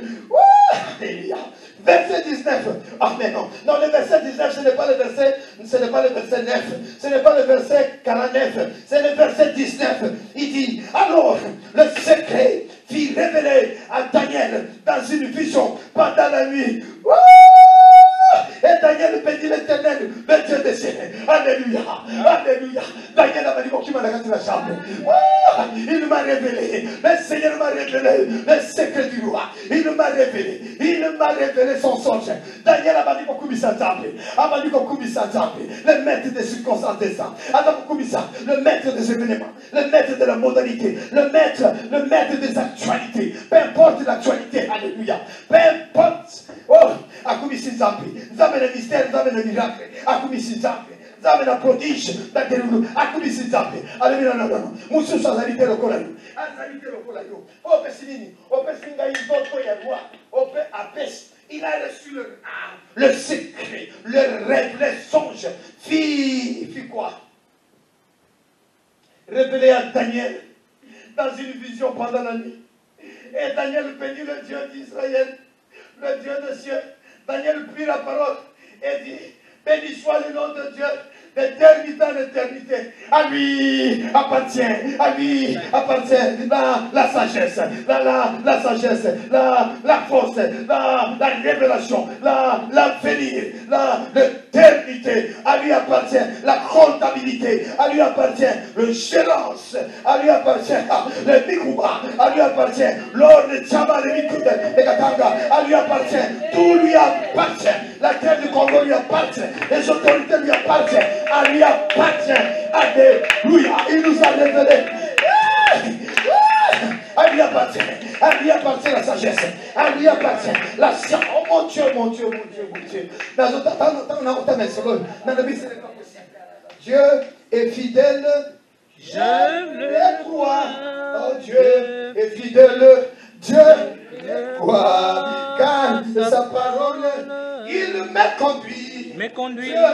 Alléluia. Verset 19. Ah mais non. Non, le verset 19, ce n'est pas le verset 9. Ce n'est pas le verset 49. C'est le verset 19. Il dit, alors le secret fut révélé à Daniel dans une vision pendant la nuit. Et Daniel bénit l'Éternel, le Dieu des cieux. Alléluia. Daniel a dit qu'il m'a regardé la chambre. Il m'a révélé. Le Seigneur m'a révélé le secret du roi. Il m'a révélé son songe. Daniel a dit beaucoup de ça. Le maître des circonstances des temps. Le maître des événements. Le maître de la modalité. Le maître des actualités. Peu importe l'actualité. Alléluia. Peu importe. Oh, Akumisi Zambi. Nous avons le mystère, nous avons le miracle. Akumisi Zambi. nzambe na prodige natelulu akulisi nzambe alobi non mosusu azali te lokola yo azali te lokola yo opesi nini opesi ngai nzoto ya roi ope apesi. Il a reçu le secret, le rêve, les songes. Fit quoi? Révélé à Daniel dans une vision pendant la nuit. Et Daniel bénit le Dieu d'Israël, le Dieu des cieux. Daniel prit la parole et dit, béni soit le nom de Dieu d'éternité en éternité. À lui appartient la sagesse, la sagesse, la force, la révélation, l'avenir, l'éternité. À lui appartient la comptabilité, à lui appartient le gérance, à lui appartient le Mikouba, à lui appartient l'or de Tchaba, le Mikude, le Katanga, à lui appartient, tout lui appartient. La terre du Congo lui appartient, les autorités lui appartiennent, à lui appartient. Alléluia, il nous a révélé. À lui appartient la sagesse, à lui appartient la science. Oh mon Dieu, mon Dieu, mon Dieu, mon Dieu. Dieu est fidèle, je le crois. Oh Dieu est fidèle, Dieu le croit. Car sa parole, il me conduit. Dieu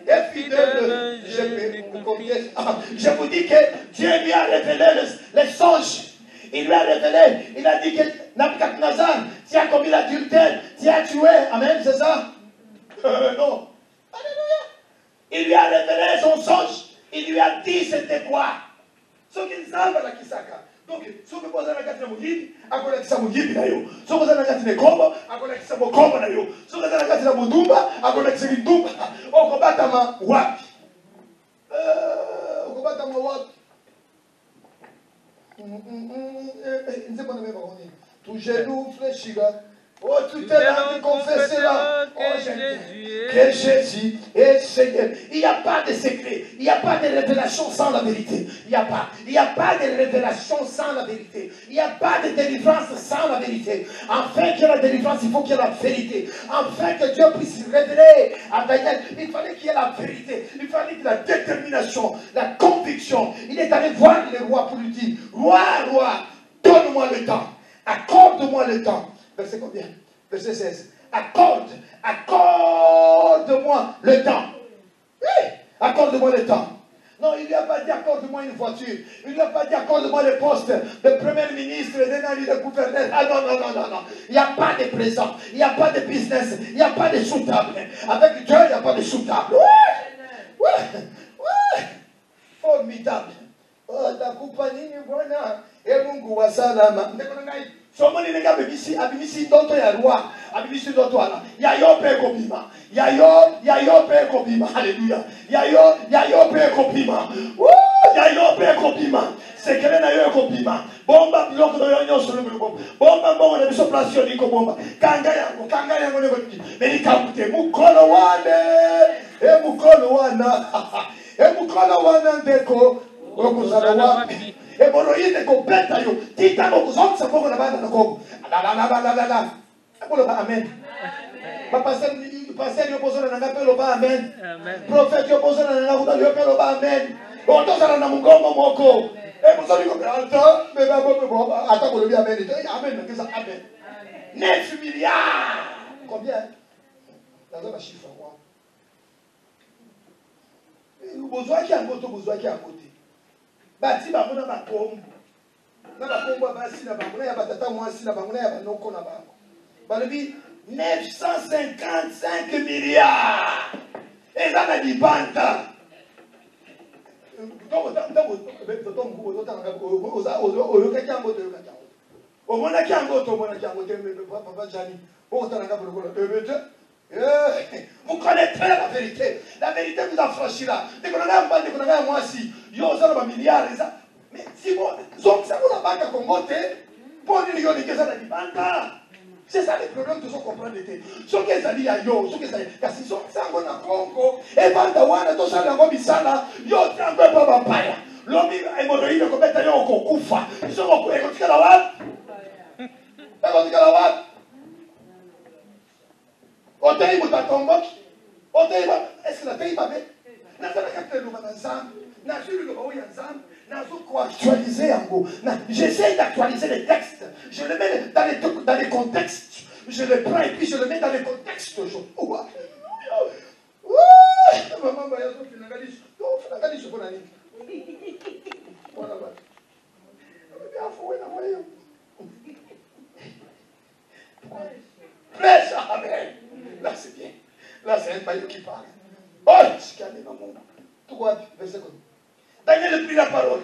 est fidèle, je vous dis que Dieu lui a révélé les songes. Il lui a révélé, il a dit que Nabucodonosor, tu as commis l'adultère, tu as tué. Amen, c'est ça? Non. Alléluia. Il lui a révélé son songe. Il lui a dit c'était quoi? Ce qu'il savent la Kisaka. Donc, ce que vous avez dit, Mohibi, à quoi ça Mohibi na yo. Ce que vous avez dit, Kombo, à quoi ça Kombo na yo. Ce que vous avez dit, Mudumba, à quoi ça Mudumba. Au combat ma wapi. Au combat ma wapi. Tout genou fléchira. Oh, tout est là de confesser là. Oh, que Jésus est Seigneur. Il n'y a pas de secret. Il n'y a pas de révélation sans la vérité. Il n'y a pas. Il n'y a pas de révélation sans la vérité. Il n'y a pas de délivrance sans la vérité. Afin qu'il y ait la délivrance, il faut qu'il y ait la vérité. Afin que Dieu puisse révéler à Daniel, il fallait qu'il y ait la vérité. Il fallait qu'il y ait la détermination, la conviction. Il est allé voir le roi pour lui dire, roi, donne-moi le temps. Accorde-moi le temps. Verset combien? Verset 16. Accorde-moi le temps. Oui, accorde-moi le temps. Non, il ne lui a pas dit accorde-moi une voiture. Il ne lui a pas dit accorde-moi le poste de premier ministre, de gouverneur. Ah non. Il n'y a pas de présent. Il n'y a pas de business. Il n'y a pas de sous-table. Avec Dieu, il n'y a pas de sous-table. Oui. Formidable. Oh, ta compagnie, voilà. Et mon goût, salama. Somoni nega abimisi ndoto ya roi, abimisi ndoto ala. Yayo pe kopima. Yayo pe kopima. Hallelujah. Yayo pe kopima. Yayo pe kopima. Sekele na yo kopima. Bomba biloko do yo nyonso lo bomba. Bomba mbongo na biso place yo niko bomba. Kanga yango ne kopiki. Meni kamute mukolo wane. Mukolo wana ndeko. Okozala wapi? Hemorroïde complète yo. Tita no kuzonsa bongo na bana na Kongo. La. Apolo ba amen. Ba pasteur yo pozona na ngapelo ba amen. Prophète yo pozona na ngapelo yo pelo ba amen. Otozana na mungomo moko. Pozoni ko alta, me ba bo ata ko lobi amen. Amen na kisa amen. 9 milliards. Combien? Dans un chiffre quoi. Besoin qui a côté. Bati bango na bakombo basi na bango na ya batata mwasi na bango na ya banoko na bango balobi 955 milliards eza na libanda oyokaki yango toyokaki yango omonaki yango tomonaki yango te papa jani okotalanga bolokola vous connaissez la vérité. La vérité vous affranchira. Dès qu'on a un mois si, yo ça va milliards et ça. Mais si vous, ça vous la banque à Congo, pour une million de ça la banda. C'est ça les problèmes que vous comprenez. Ce que ça dit à yo, ce que ça dit, car si ça on a Congo, et banda wana to ça la ngobi sana, yo tangwe pa bapaya. Lobi hémorroïde ko beta yo ko kufa. Ce ko tika la wat. Tika la wat. Otei mutatomboki. Otei ba, est-ce que la tei ba be? Na sana J'essaie d'actualiser les textes. Je le mets dans les contextes. Je le prends et puis je le mets dans les contextes. Amen. Là c'est bien. Là c'est un maillot qui parle. Daniel prit la parole.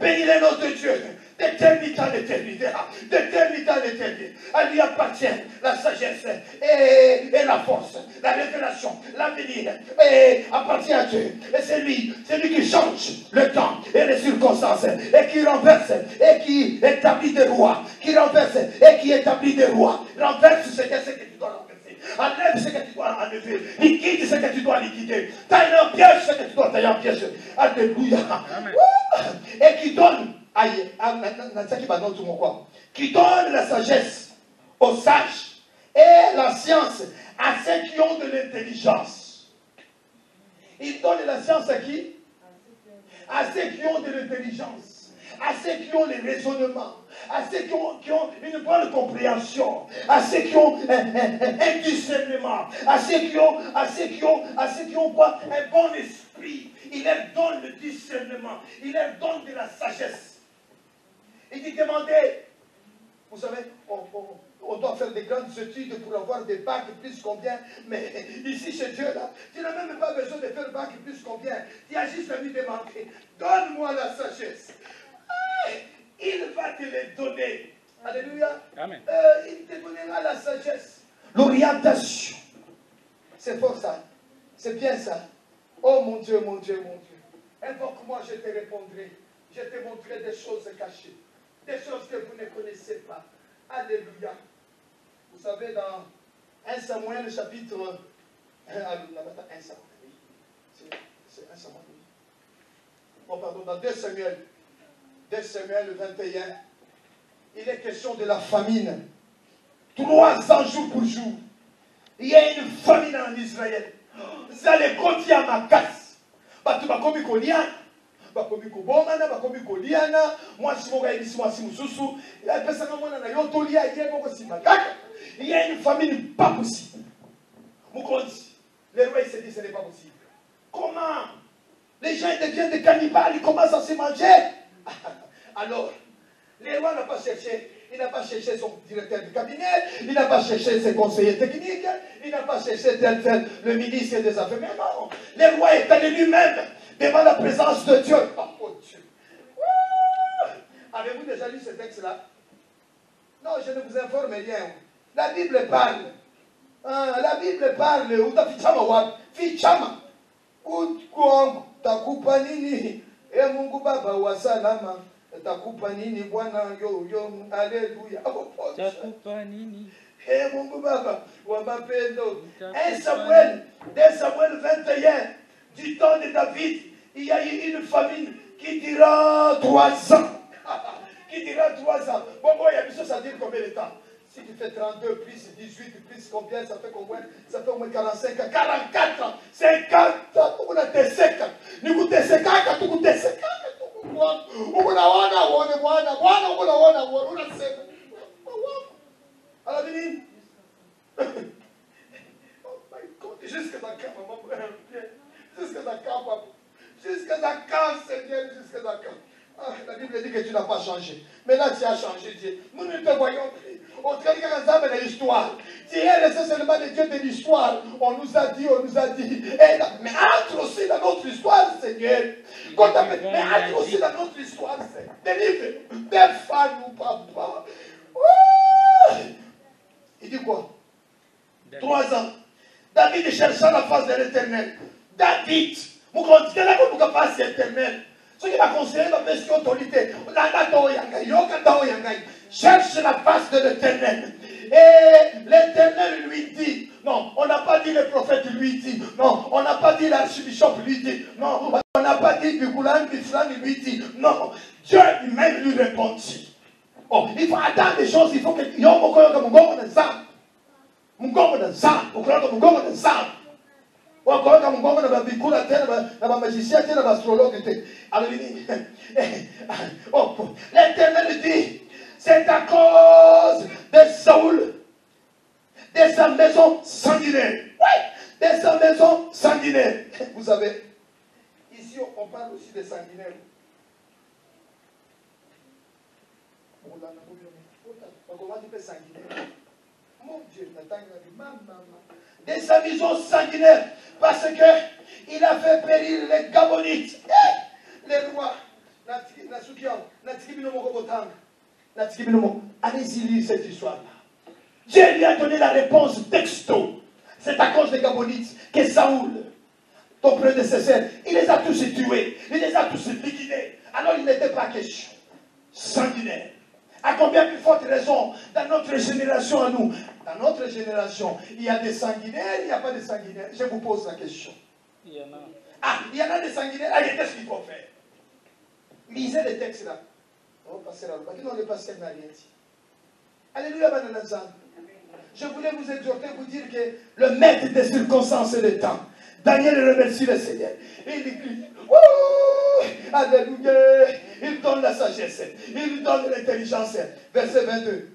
Bénis les noms de Dieu, d'éternité en éternité, d'éternité en éternité. À lui appartient la sagesse et la force, la révélation, l'avenir, et appartient à Dieu. Et c'est lui qui change le temps et les circonstances, et qui renverse, et qui établit des rois, qui renverse, et qui établit des rois. Renverse ce que tu dois renverser. Enlève ce que tu dois enlever. Liquide ce que tu dois liquider. Taille en piège ce que tu dois tailler en piège. Alléluia. Et qui donne, qui donne la sagesse aux sages et la science à ceux qui ont de l'intelligence. Il donne la science à qui? À ceux qui ont de l'intelligence, à ceux qui ont les raisonnements, à ceux qui ont une bonne compréhension, à ceux qui ont un discernement, à ceux qui ont quoi? Un bon esprit. Il leur donne le discernement, il leur donne de la sagesse. Il dit, demandez, vous savez, on doit faire des grandes études pour avoir des bacs plus combien, mais ici chez Dieu, là, tu n'as même pas besoin de faire bac plus combien, tu as juste à lui demander, donne-moi la sagesse. Il va te les donner. Alléluia. Amen. Il te donnera la sagesse. L'orientation. C'est fort ça. C'est bien ça. Oh mon Dieu, mon Dieu, mon Dieu. Invoque-moi, je te répondrai. Je te montrerai des choses cachées. Des choses que vous ne connaissez pas. Alléluia. Vous savez, dans 1 Samuel, chapitre 1 Samuel. C'est 1 Samuel. Oh, pardon, dans 2 Samuel. 2 Samuel 21. Il est question de la famine. 300 jours pour jour. Il y a une famine en Israël. Vous allez continuer à ma casse. Batu bakomi koliana. Bakomi kobomana, bakomi koliana. Moi, si mon gars, moi, si mon sousou. Il y a une famine pas possible. Les rois se disent ce n'est pas possible. Comment? Les gens deviennent des cannibales, ils commencent à se manger. Alors, les rois n'ont pas cherché. Il n'a pas cherché son directeur du cabinet, il n'a pas cherché ses conseillers techniques, il n'a pas cherché tel, le ministre des Affaires. Mais non, le roi est allé lui-même devant la présence de Dieu. Oh Dieu. Avez-vous déjà lu ce texte-là? Non, je ne vous informe rien. La Bible parle. La Bible parle. Fichama. Takupa nini? Mungu Baba wa salama. Takupa nini Bwana yo alléluia. Takupa nini? Mungu Baba wa mapendo. 1 Samuel 21 du temps de David, il y a eu une famine qui dira 3 ans. Qui dira 3 ans. Bon, il y a ça dire combien de temps? Si tu fais 32 plus 18 plus combien, ça fait combien? Ça fait au moins 45 ans, 44 ans, 50 ans. Tu as tes 50. Nous tes 50 ans, tu tes 50 ans. Jusqu'à quand, Seigneur, jusqu'à quand? La Bible dit que tu n'as pas changé. Mais là, tu as changé, Dieu. Nous ne te voyons plus. On te regarde dans l'histoire. Tu es resté seulement le Dieu de l'histoire. On nous a dit. Mais entre aussi dans notre histoire, Seigneur. Mais entre aussi dans notre histoire, Seigneur. Délivre. Défends-nous, papa. Il dit quoi? 3 ans. David cherchant la face de l'Éternel. David. Vous continuez là pour ne pas passer éternel. Ce qui m'a conseillé, c'est l'autorité. Cherche la face de l'Éternel. Et l'Éternel lui dit, non, on n'a pas dit le prophète lui dit, non, on n'a pas dit l'archibishop lui dit, non, on n'a pas dit Bikulan Biflan lui dit, non, Dieu lui-même lui répondit. Oh, il faut attendre des choses, il faut que L'Éternel dit, c'est à cause de Saoul, de sa maison sanguinaire. Oui, de sa maison sanguinaire. Vous savez, ici on parle aussi des sanguinaires. Mon Dieu, de sa maison sanguinaire, parce que il a fait périr les Gabonites, les rois. Allez-y lire cette histoire-là. Dieu lui a donné la réponse texto. C'est à cause des Gabonites que Saoul, ton prédécesseur, il les a tous tués, il les a tous liquidés. Alors il n'était pas question sanguinaire. À combien plus forte raison dans notre génération à nous? Dans notre génération, il y a des sanguinaires, il n'y a pas de sanguinaires. Je vous pose la question. Il y en a. Ah, il y en a des sanguinaires. Ah, qu'est-ce qu'il faut faire? Lisez les textes là. On va passer là. Non, le pasteur n'a rien dit. Alléluia, Bananazan. Je voulais vous exhorter, vous dire que le maître des circonstances et des temps, Daniel remercie le Seigneur. Il crie, alléluia. Il donne la sagesse. Il donne l'intelligence. Verset 22.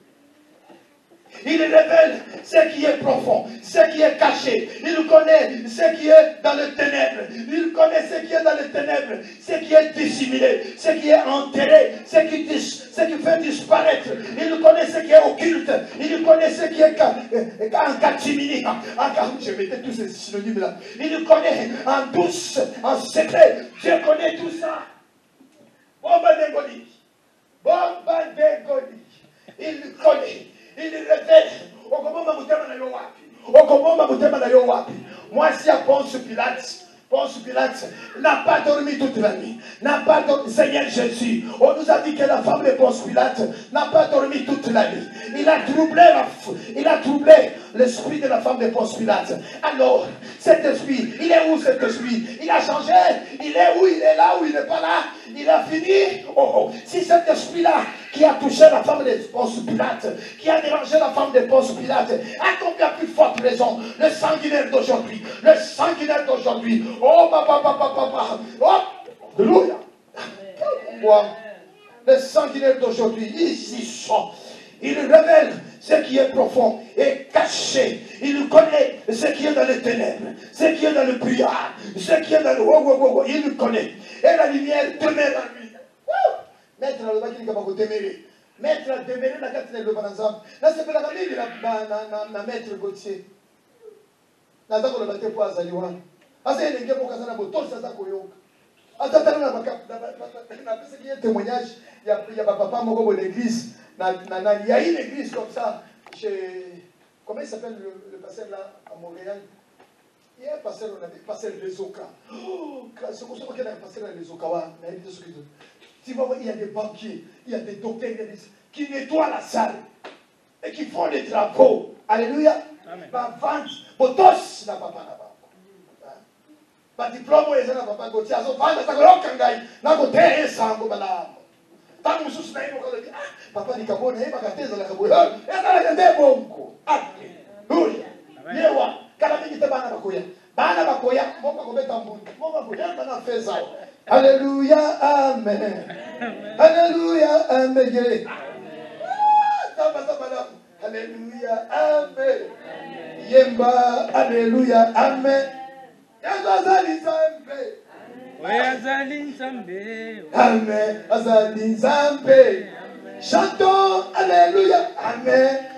Il révèle ce qui est profond, ce qui est caché. Il connaît ce qui est dans les ténèbres. Il connaît ce qui est dans les ténèbres, ce qui est dissimulé, ce qui est enterré, ce qui fait disparaître. Il connaît ce qui est occulte. Il connaît ce qui est en catimini. Je mettais tous ces synonymes là. Il connaît en douce, en secret. Dieu connaît tout ça. Bomba d'Egoli. Bomba d'Egoli. Il connaît. Il révèle. Moi, si à Ponce Pilate n'a pas dormi toute la nuit. N'a pas dormi. Seigneur Jésus, on nous a dit que la femme de Ponce Pilate n'a pas dormi toute la nuit. Il a troublé l'esprit de la femme de Ponce Pilate. Alors, cet esprit, il est où cet esprit? Il a changé. Il est où? Il est là ou il n'est pas là? Il a fini. Si cet esprit-là qui a touché la femme de Ponce Pilate, qui a dérangé la femme de Ponce Pilate, à combien plus forte raison le sanguinaire d'aujourd'hui, le sanguinaire d'aujourd'hui. Oh, papa. Oh, alléluia. Les sanguinaires d'aujourd'hui, ils y sont. Il révèle ce qui est profond et caché. Il connaît ce qui est dans les ténèbres, ce qui est dans le brouillard, ce qui est dans le... Il connaît. Et la lumière demeure en lui. Maître le baki ni kama téméré. Maître a déméré la carte de l'Obanazam. Là, c'est la famille na maître Gauthier. Naza ko le bateau pour Azaliwa. Asa il ngi pour kazana boto sasa koyoka. Ata tala na pesa qui est témoignage, il y a papa moko de l'église. Il y a une église comme ça chez comment il s'appelle le pasteur là à Montréal. Il y a un pasteur, on avait pasteur Lezoka. Oh, c'est comme ça qu'il y a un pasteur Lezoka. Tu vas voir, il y a des banquiers, il y a des docteurs, qui nettoient la salle et qui font des travaux. Alléluia. Amen. Vente, botos na papa na papa. Ba diplôme les na papa gotia so vente ça ko kangai na ko te sango bala. Tant mususu na imo ko papa ni kabone e bakateza la kabone. E na la ndebo bonko. Alléluia. Yewa kala mingi te bana bakoya. Bana bakoya moko ko beta mbungu. Moko ko yenda na feza. Alléluia, amen. Alléluia, amen. Alléluia, amen. Yemba, alléluia, amen. Azali Nzambe. Amen. Azali Nzambe. Chantons, alléluia, amen.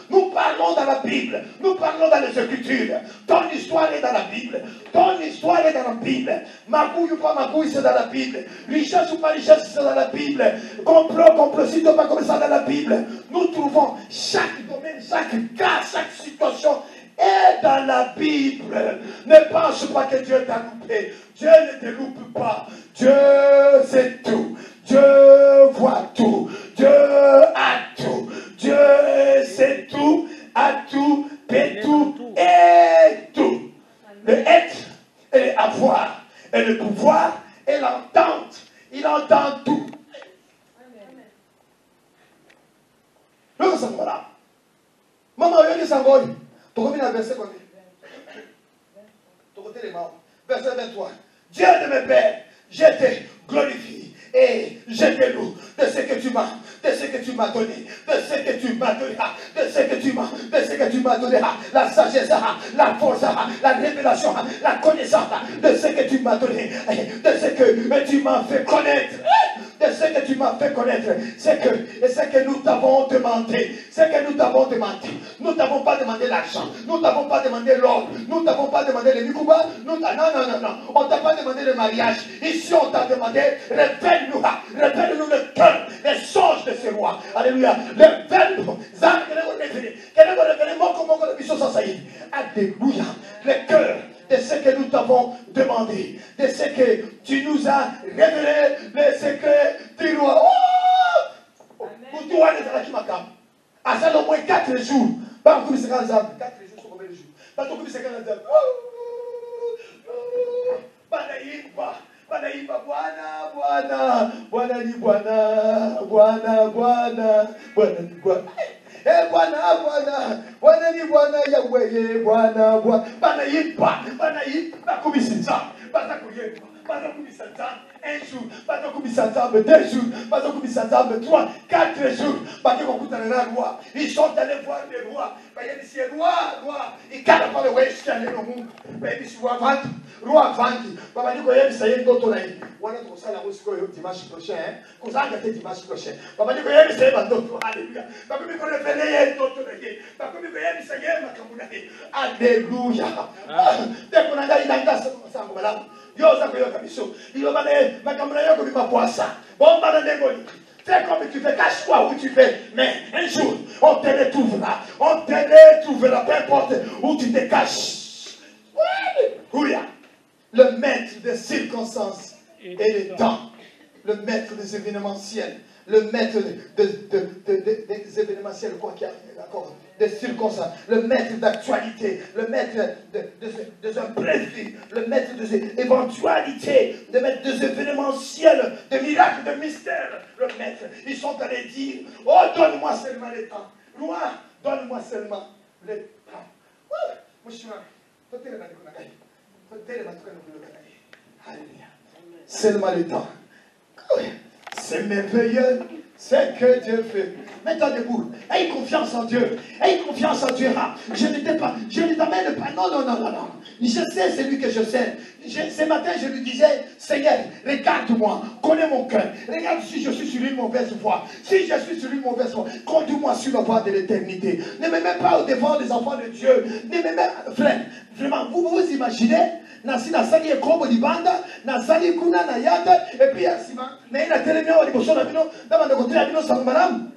Nous parlons dans la Bible, nous parlons dans les Écritures. Ton histoire est dans la Bible. Ton histoire est dans la Bible. Magouille ou pas magouille, c'est dans la Bible. Richesse ou pas richesse, c'est dans la Bible. Complocité ou pas comme ça dans la Bible. Nous trouvons chaque domaine, chaque cas, chaque situation est dans la Bible. Ne pense pas que Dieu t'a loupé. Dieu ne te loupe pas. Dieu sait tout. Dieu voit tout. Dieu a tout. Dieu sait tout, a tout, peut tout et tout. Le être et le avoir et le pouvoir et l'entente. Il entend tout. Le Sangora. Maman, il y a des Sangori. Tu combien le verset combien? Tu côté les morts. Verset 23. Dieu de mes pères, je te glorifie et je te loue de ce que tu m'as, de ce que tu m'as donné, de ce que tu m'as donné, de ce que tu m'as, de ce que tu m'as donné, la sagesse, la force, la révélation, la connaissance, de ce que tu m'as donné, de ce que tu m'as fait connaître. De ce que tu m'as fait connaître, c'est que nous t'avons demandé, c'est que nous t'avons demandé. Nous t'avons pas demandé l'argent, nous t'avons pas demandé l'or, nous t'avons pas demandé les mikuba, non, on t'a pas demandé le mariage. Ici on t'a demandé, révèle-nous le cœur, les songes de ce roi. Alléluia, révèle-nous, alléluia, le cœur de ce que nous t'avons demandé, de ce que tu nous as révélé, les secrets du roi. Oh! Pour toi, les gens qui m'accament. À ça, au moins 4 jours. Pas comme 50 ans. 4 jours, c'est combien de jours? Pas comme 50 ans. Banaïba, Banaïba, Bwana ni Bwana, Bwana ni Bwana. Eh Bwana ni Bwana Yahweh, Bwana, Banaïba, Kubisinza, Batakoyeba. Un jour, deux jours, 3, 4 jours, ils sont allés voir le roi. Ils disent, roi, ils ne pas le roi, ils allé au monde. Ils disent, roi, vandi. Ça y est, on a ça dimanche prochain. Dimanche prochain. Alléluia. Alléluia. Fais comme tu fais, cache-toi où tu fais, mais un jour, on te retrouvera, peu importe où tu te caches. Alléluia. Le maître des circonstances et des temps, le maître des événementiels, le maître des événementiels, quoi qu'il y a, d'accord, des circonstances, le maître d'actualité, le maître des imprévus, le maître des éventualités, le maître des événementiels, des miracles, des mystères, le maître. Ils sont allés dire, oh, donne-moi seulement le temps. Roi, donne-moi seulement le temps. Seulement le temps. C'est merveilleux ce que Dieu fait. Mets-toi debout. Aie confiance en Dieu. Aie confiance en Dieu. Je ne t'amène pas. Non. Je sais celui que je sais. Ce matin, je lui disais, Seigneur, regarde-moi, connais mon cœur. Regarde si je suis sur une mauvaise voie. Si je suis sur une mauvaise voie, conduis-moi sur la voie de l'éternité. Ne me mets pas au devant des enfants de Dieu. Ne me mets, frère, vraiment, vous vous imaginez? Nasi nasali ekobo libanda nasali kuna na yata et puis asima na ina telemia wa liboso na bino dama ndeko tela bino sango malam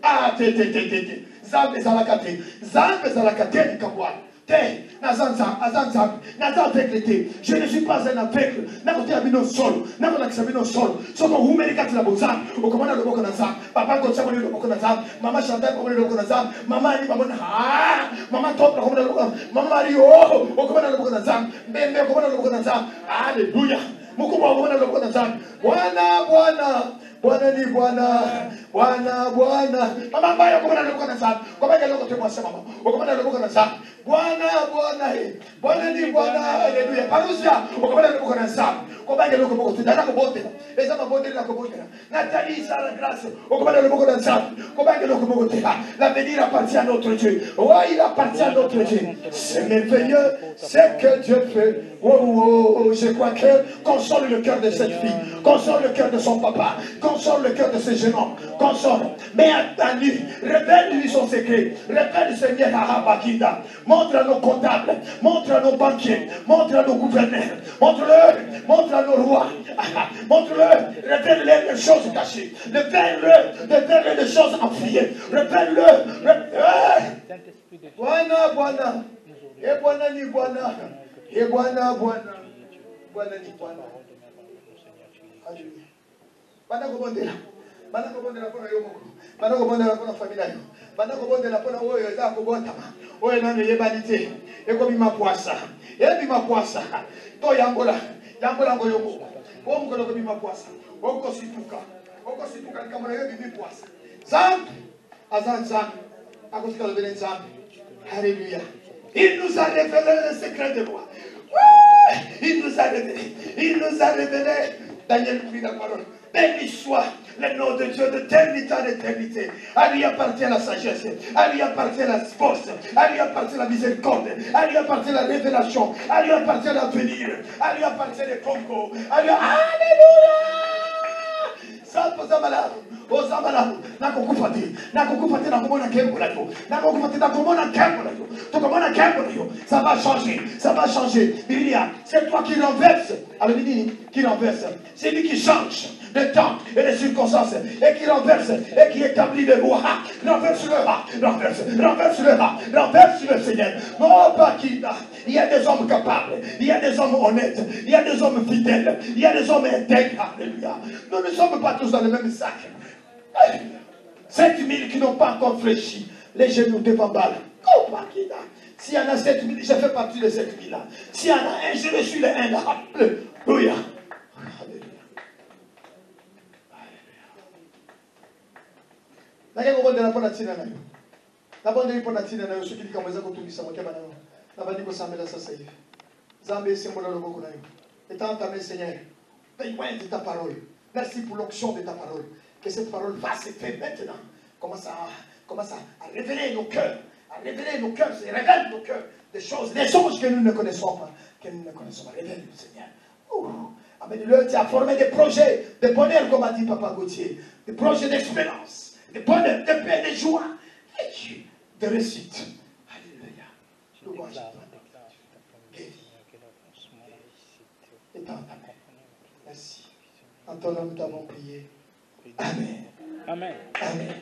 zambe zalakate likabwa te nazanza avec l'été. Je ne suis pas un aveugle na kote ya bino solo na kona kisa bino solo soko humeli kati la bozam okomana loboko na zam papa ko tsamo loboko na zam mama Chantal ko loboko na zam mama ni bamona mama top ko loboko mama Mario okomana loboko na zam mbembe ko loboko na zam. Alléluia. Mukubwa ko loboko na zam. Bwana ni Bwana. Mama mbaya ko loboko na zam. Ko ba loboko te mo mama okomana loboko na zam. Bwana ni Bwana. Alléluia. Parousia okomana loboko na zam. Ko ba loboko te dana ko bote eza mabonde na ko bote Nathalie Sarah Grâce okomana loboko na zam. Ko ba loboko te l'avenir appartient à notre Dieu. Oh, il appartient à notre Dieu. C'est merveilleux ce que Dieu fait. Oh, je crois que console le cœur de cette fille, console le cœur de son papa, console le cœur de ce jeune homme, console, mais à lui, révèle-lui son secret, révèle Seigneur à Abakinda, montre à nos comptables, montre à nos banquiers, montre à nos gouverneurs, montre à nos rois, montre-le, révèle-le les choses cachées, révèle-le les choses enfouies, révèle-le, Bwana, et Bwana ni Bwana. Et Bwana ni Bwana. Alléluia. Bana kobondela pona yo moko. Bana kobondela pona familia yo. Bana kobondela pona oyo eza kobotama. Oyo nano yebani te. Ekobima poasa. Ebima poasa. To yangola ngo yo moko. O moko kobima poasa. Oko situka likambo yo bimi poasa. Zambe azan zambe. Akosika lobele zambe. Alléluia. Il nous a révélé le secret de loi. Ouais, il nous a révélé. Il nous a révélé. Daniel prie la parole. Béni soit le nom de Dieu d'éternité en éternité. À lui appartient la sagesse. À lui appartient la force. À lui appartient la miséricorde. À lui appartient la révélation. À lui appartient l'avenir. À lui appartient le Congo. À lui... Alléluia. Ça va changer, ça va changer. C'est toi qui renverse. Qui renverse. C'est lui qui change le temps et les circonstances et qui renverse et qui établit les lois. Renverse le rat, renverse le rat, renverse le Seigneur. Oh, Bakina, il y a des hommes capables, il y a des hommes honnêtes, il y a des hommes fidèles, il y a des hommes intègres. Alléluia. Nous ne sommes pas tous dans le même sac. 7000 qui n'ont pas encore fléchi les genoux devant Baal. Oh, Bakina. S'il y en a 7000, je fais partie de 7000 là. S'il y en a un, je suis le un là. Alléluia. Merci pour l'onction de ta parole. Que cette parole fasse effet maintenant. Commence à révéler nos cœurs. À révéler nos cœurs. Révèle nos cœurs. Des choses, des songes que nous ne connaissons pas. Que nous ne connaissons pas. Révèle-nous, Seigneur. Amène-le, tu as formé des projets de bonheur, comme a dit Papa Gauthier. Des projets d'espérance. De bonheur, de paix, de joie. Et de réussite. Alléluia. Louange à toi. Guéris. Et dans ta main. Merci. En ton nom, nous t'avons prié. Amen. Amen. Amen.